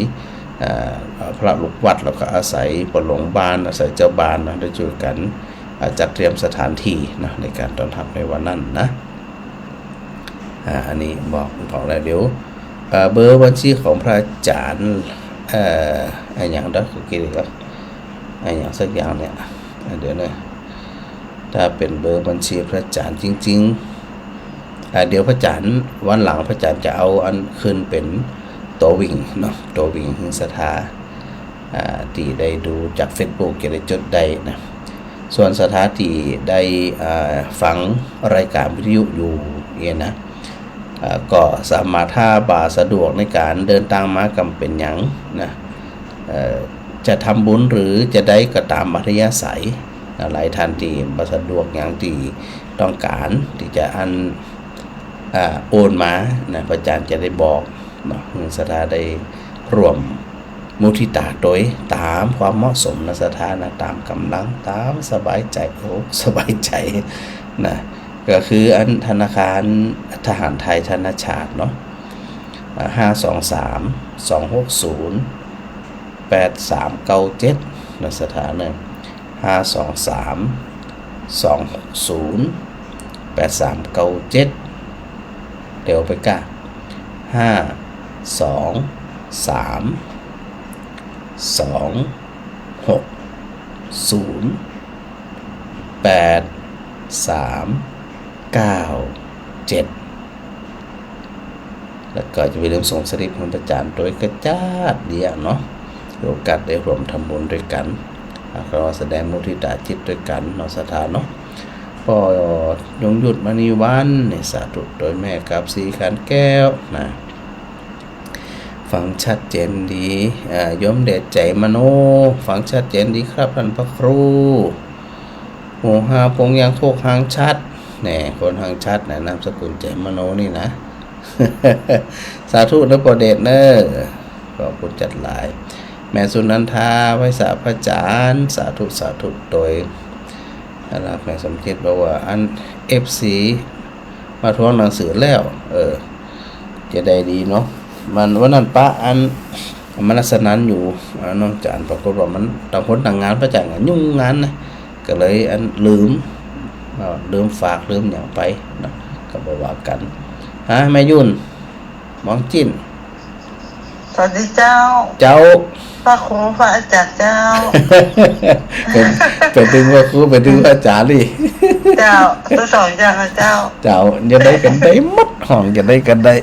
Speaker 1: พระลูกวัดแล้วก็อาศัยปหลวงบานอาศัยเจ้าบานนะได้ช่วยกันจัดเตรียมสถานที่นะในการต้อนรับในวันนั้นนะอันนี้บอกแล้วเดี๋ยว เบอร์บัญชีของพระอาจารย์ไอ้อย่างนั้นคือกี่ก็ไอ้อย่างสักอย่างเนี่ยเดี๋ยวนะถ้าเป็นเบอร์บัญชีพระอาจารย์จริงๆเดี๋ยวพระอาจารย์วันหลังพระอาจารย์จะเอาอันขึ้นเป็นตัววิ่งเนาะตัววิ่งหิงสถาที่ได้ดูจาก Facebook จะได้จดได้นะส่วนสถานที่ได้ฟังรายการวิทยุอยู่เนี่ยนะก็สามารถถ้าบ่าสะดวกในการเดินทางมากำเป็นอย่างนะจะทำบุญหรือจะได้ก็ตามอัธยาศัยหลายท่านที่บ่สะดวกอย่างที่ต้องการที่จะโอนมานะพระอาจารย์จะได้บอกเนาะสถาได้รวมมุทิตาโดยตามความเหมาะสมนะสถานะตามกำลังตามสบายใจสบายใจนะก็คืออันธนาคารทหารไทยธนชาติเนาะ523-260-8397นะสถานะ523-260-8397เดี๋ยวไปก้า523-260-8397แล้วก็จะไปเริ่มส่งสลิปของพระอาจารย์โดยกระจาดเดียวเนาะโอกาสได้รวมทำบุญด้วยกันเราแสดงมุทิตาจิตด้วยกันเนาะสถานเนาะก็ยงหยุดมณีวันเนี่ยสาธุโดยแม่กับสีขันแก้วนะฟังชัดเจนดีโยมเด็ดใจมโนฟังชัดเจนดีครับท่านพระครูโหหาพงยังโคกหางชัดแน่คนหางชัดนะนามสกุลใจมโนนี่นะ สาธุนะโปรเดชเนอร์ขอบคุณจัดหลายแม่สุนันทาไว้สาพระจารย์สาธุโดยนะครับแม่สมคิดบอกว่าอัน FC มาทวงหนังสือแล้วจะได้ดีเนาะมันวันนั้นป้าอันมันลักษณะอยู่น้องจานปรากฏว่ามันต่างคนต่างงานพระอาจารย์ยุ่งงานนะก็เลยอันลืมฝากลืมอย่างไปนะก็บอกว่ากันแม่ยุ่นมองจิ้น
Speaker 3: สวัสดีเจ้า พระครูพระอาจารย์เจ้า
Speaker 1: เป็นถึงว่าครูเป็นถึงอาจารย์ดิ
Speaker 3: เจ้าตัวสองเจ้านะเจ้า
Speaker 1: จะได้กันได้หมดห้องจะได้กันได้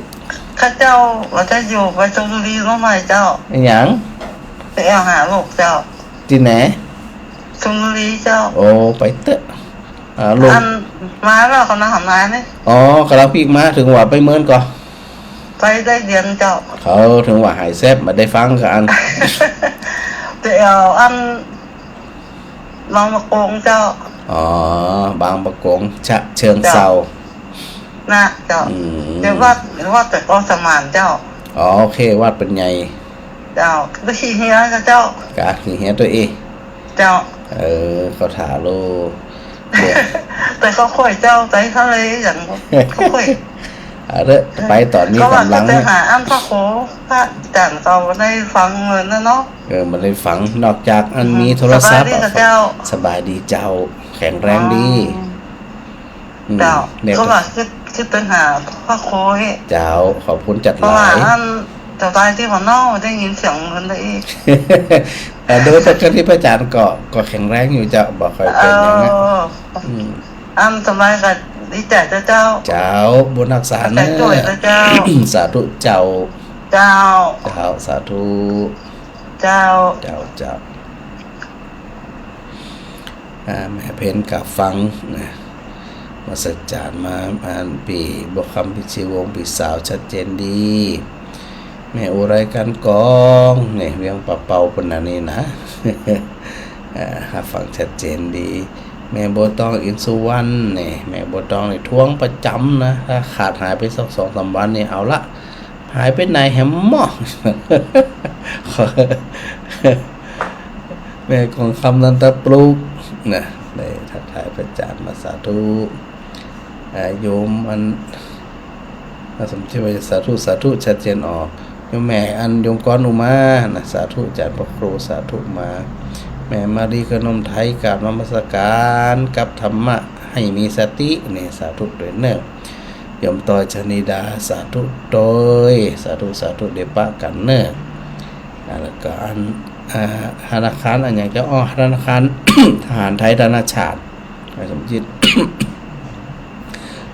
Speaker 3: ข้าเจ้าเราจะอยู่ไปชลบุรีน้องใหม่เจ้า
Speaker 1: อย่าง
Speaker 3: ไปเอาหาลูกเจ้า
Speaker 1: ที่ไหน
Speaker 3: ชลบุรีเจ้า
Speaker 1: โอ้ไปเตอะลูก
Speaker 3: อันมาแล้วเขามาหามาเนี่ย
Speaker 1: กำลังพีกมาถึงว่าไปเมินก่อน
Speaker 3: ไปได้เดือนเจ้า
Speaker 1: เขาถึงว่าหายแซ่บมาได้ฟังกัน
Speaker 3: ไปเอาอันบางมะกงเจ้า
Speaker 1: บางประกงฉะเชิงเซา
Speaker 3: นะเจ้าเดี๋ยวว่าแต่ก็สมานเจ้า
Speaker 1: โอเควัดเป็นไง
Speaker 3: เจ้าไปขี้เหี้ยเจ้าก
Speaker 1: ะขี้เหี้ยตัวเอง
Speaker 3: เจ้า
Speaker 1: เขาถาโล
Speaker 3: แต่เขาค่อยเจ้าใจทะเลอย่างเขาค่อย
Speaker 1: ไปตอนนี้กำลัง
Speaker 3: จะหาอันพระโคพระจันทร์เราได้ฟังเลยนะเนาะ
Speaker 1: มันได้ฟังนอกจากอันมีโทรศัพท์สบายดีเจ้าแข็งแรงดี
Speaker 3: เจ้าเขาบอกคิดปัญหาพระโค
Speaker 1: เจ้าขอบคุณจัดหลาย
Speaker 3: เพราะว่าอันจะตายที่หัวนอกได้ยินเสียงมันได้อีก
Speaker 1: โดยปกติพระอาจารย์ก็แข็งแรงอยู่เจ้าบอกใครเป็นอย่างนั้น
Speaker 3: อันสบายกับดีใจเจ้า
Speaker 1: บุญรักษาเนอะสาธุเจ้าสาธุเจ้าแม่เพนกับฟังนะมาสัจจานมาอ่านปีบอกคำพิชิวงปีสาวชัดเจนดีแม่อุไรกันกองเนี่ยเวียงปะเป่าปนนี่นะฟังชัดเจนดีแม่โบตองอินสุวรรณเนี่ยแม่โบตองนี่ทวงประจำนะถ้าขาดหายไปสัก 2-3 วันนี่เอาละหายไปไหนแฮมหม้อ แม่ของคำนันตปลูกนะได้ทักทายพระอาจารย์มาสาธุโยมอันสมชื่อว่าสาธุชัดเจนออกโยมแม่อันโยมก้อนอุมานะสาธุอาจารย์พระครูสาธุมาแม่มาดีขนมไทยกับนมัสการกับธรรมะให้มีสติเนี่ยสาธุด้วยเนอะ ยมต่อยชนิดาสาธุโดยสาธุเดปะกันเนอะแล้วก็อันธนาคารอันอย่างจะธนาคาร ทหารไทยธนาชาติสมจิต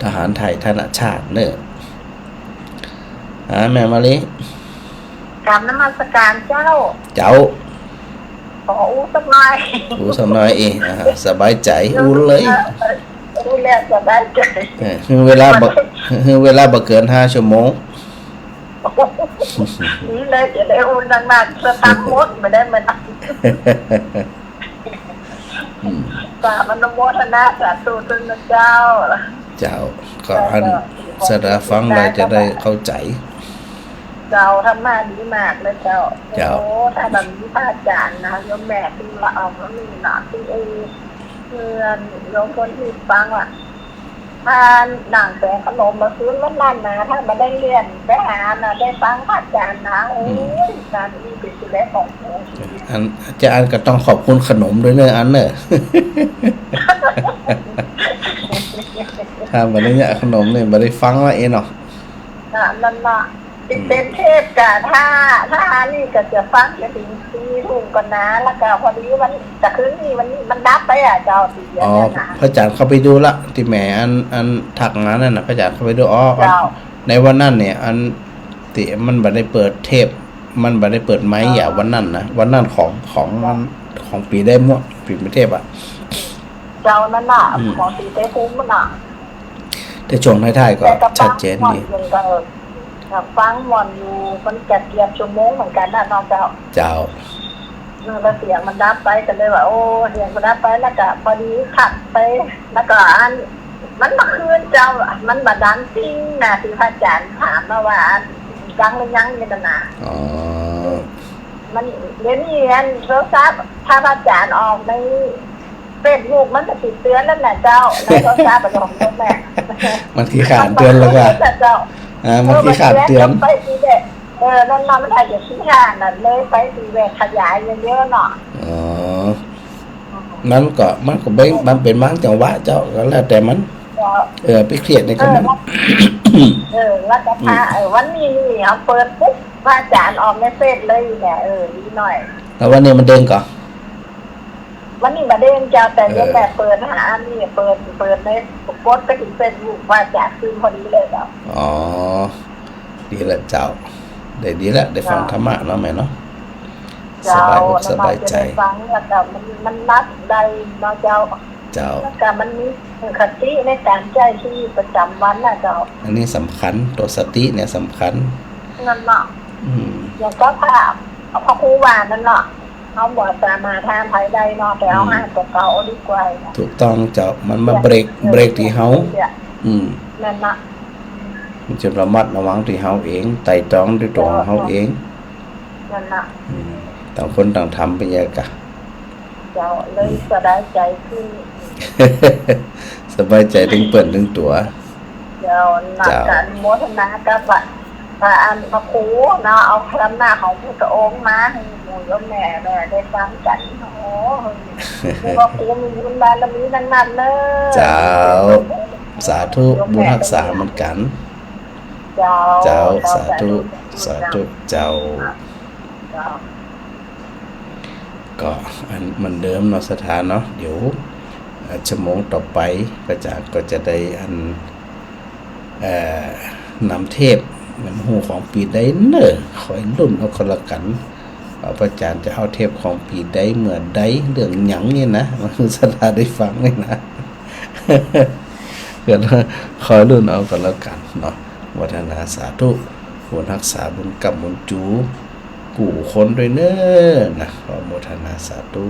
Speaker 1: ทหารไทยธนาชาติเนอะแม่มาลิ
Speaker 3: กราบนมัสการเจ้า
Speaker 1: เจ้า
Speaker 3: ขออู้สักหน่อย
Speaker 1: อูสำน้อยเองสบายใจอูเลย
Speaker 3: ดูแลสบายใจ
Speaker 1: เวลาบ่เกิน5 ชั่วโมง
Speaker 3: นี่เลยจะได้อู้นานๆสตังค์หมดไม่ได้มานั่งกราบนโมทนาสาธุทุนเจ้า
Speaker 1: เจ้าก็อันสดาฟังเราจะได้เข้าใจ
Speaker 3: เจ้าทำมาดีมากเลยเจ้าโอ้ถ้าแบบนี้พระอาจารย์นะโยมแม่ที่ละเอาแล้วมีหนาที่เพื่อนโยมคนที่ฟังอ่ะทานหนังแต่ขนมมาซื้อมันนั่นนะถ้ามาได้เรียนได้หานะได้ฟังพระอาจารย์นะโอ้ยการนี้เป็นสิ่งแรกของผม
Speaker 1: อันอาจารย์ก็ต้องขอบคุณขนมด้วยเนอะอันเนอะ ถ้ามาได้เนี่ยขนมเนี่ยมาได้ฟังว่าเนาะ
Speaker 3: นั่นละเป็นเทพกะถ้านี่ก็จะฟังจะถึง4 ทุ่มก่อนนะแล้วก็พอดีวันแต่คืนนี้มันดับไปอ่ะเจ้าตีเดียวนะ
Speaker 1: พระอาจารย์เข้าไปดูละที่แหมอันถักงานนั่นน่ะพระอาจารย์เข้าไปดูในวันนั้นเนี่ยอันติมันบ่ได้เปิดเทปมันบ่ได้เปิดไม้อย่าวันนั้นนะวันนั้นของปีได้มั่วปีประเทศอ่ะ
Speaker 3: เจ้านั่นน่ะของตีเต้คุ้มมันน่ะ
Speaker 1: แต่ช่วงท้ายๆก็ชัดเจนดี
Speaker 3: ฟังมอนอยู่มันเกียบชั่วโมงเหมือนกันนะน้องเจ้า
Speaker 1: เจ้า
Speaker 3: แล้วเสียงมันดับไปกันเลยว่าโอ้เสียงมันดับไปแล้วก็พอดีขัดไปแล้วก็มันมาคืนเจ้ามันบาดังจริงนะที่พระอาจารย์ถามมาว่าดังหรือยังเนี่ยนะมันเรียนโทรศัพท์ถ้าพระอาจารย์ออกในเฟซบุ๊กมันจะติดเตือนแล้วแหละเจ้าในโทรศัพท์ของเจ้าแม่
Speaker 1: มันขี้ขาดเตือนแล้วก็มันขี้ขาดเตือน
Speaker 3: ไปทีเด็ดนั่นเราไม่ได้จะขี้ขาดนั่นเลยไปทีเด็ดขยายเยอะๆหน่อย
Speaker 1: มันก็มันเป็นบางจังหวะเจ้าก็แล้วแต่มันไปเครียดในกับมัน
Speaker 3: แล้วก็พาวันนี้เขาเปิดปุ๊บพระอาจารย์ออกในเฟซเลยแหละดีหน่อย
Speaker 1: แล้ววันนี้มันเด้งก่อน
Speaker 3: วันนี้มาเด้งเจ้าแต่ยังแบบเปิดหานี่เปิดในโพสต์ไปถึงเฟซบุ๊กพระอาจารย์คืนพอดีเลยเจ้า
Speaker 1: ดีแล้วเจ้าได้ดีแล้วได้ฟังธรรมะเนาะแม่เนาะสบายใจ
Speaker 3: ฟังแล้วก็มันรัดได้เนาะเจ้าแล้วก็มันมีคติในการใช้ชีวิตประจำวันนะเจ้า
Speaker 1: อันนี้สำคัญตัวสติเนี่ยสำคัญ
Speaker 3: นั่นเนาะอย่างก็พระครูวานั่นเนาะเขาบอกจะมาทางภายใดเนาะแต่เอาห้าตัวเก่าดีกว่า
Speaker 1: ถูกต้องเจ้ามันมาเบรกที่เฮา
Speaker 3: นั่นเนาะ
Speaker 1: มันจะระมัดระวังที่เฮาเองไต่ตรองด้วยตัวเฮาเอง
Speaker 3: นั่นเนาะ
Speaker 1: ต่างคนต่างทำเป็นยังไง
Speaker 3: เจ้าเลยสบายใจขึ้น
Speaker 1: สบายใจถึงเปิดถึงตัว
Speaker 3: เจ้าหนักการโมทนากับพระอันพระครูเนาะเอาคำหน้าของพุทธองค์มาให้หมู่โยมแม่ได้ฟังกันโอ้พระครูมีบุญบารมีนั่นๆเนอะ
Speaker 1: เจ้าสาธุบุญรักษาเหมือนกันเจ้าสาธุเจ้าก็อันเหมือนเดิมเนาะสถานเนาะเดี๋ยวชั่วโมงต่อไปก็จะได้อันนำเทพมันหูของปีใดเนอะคอยรุ่นเอาคนละกันพระอาจารย์จะเอาเทพของปีใดเมื่อใดเรื่องหยังนี่นะมันสถานได้ฟังนี่นะเกิดคอยรุ่นเอาคนละกันเนาะวัฒนาสาธุบุญรักษาบุญกับบุญจูกู่คนด้วยเนอะนะขอโมทนาสาธุ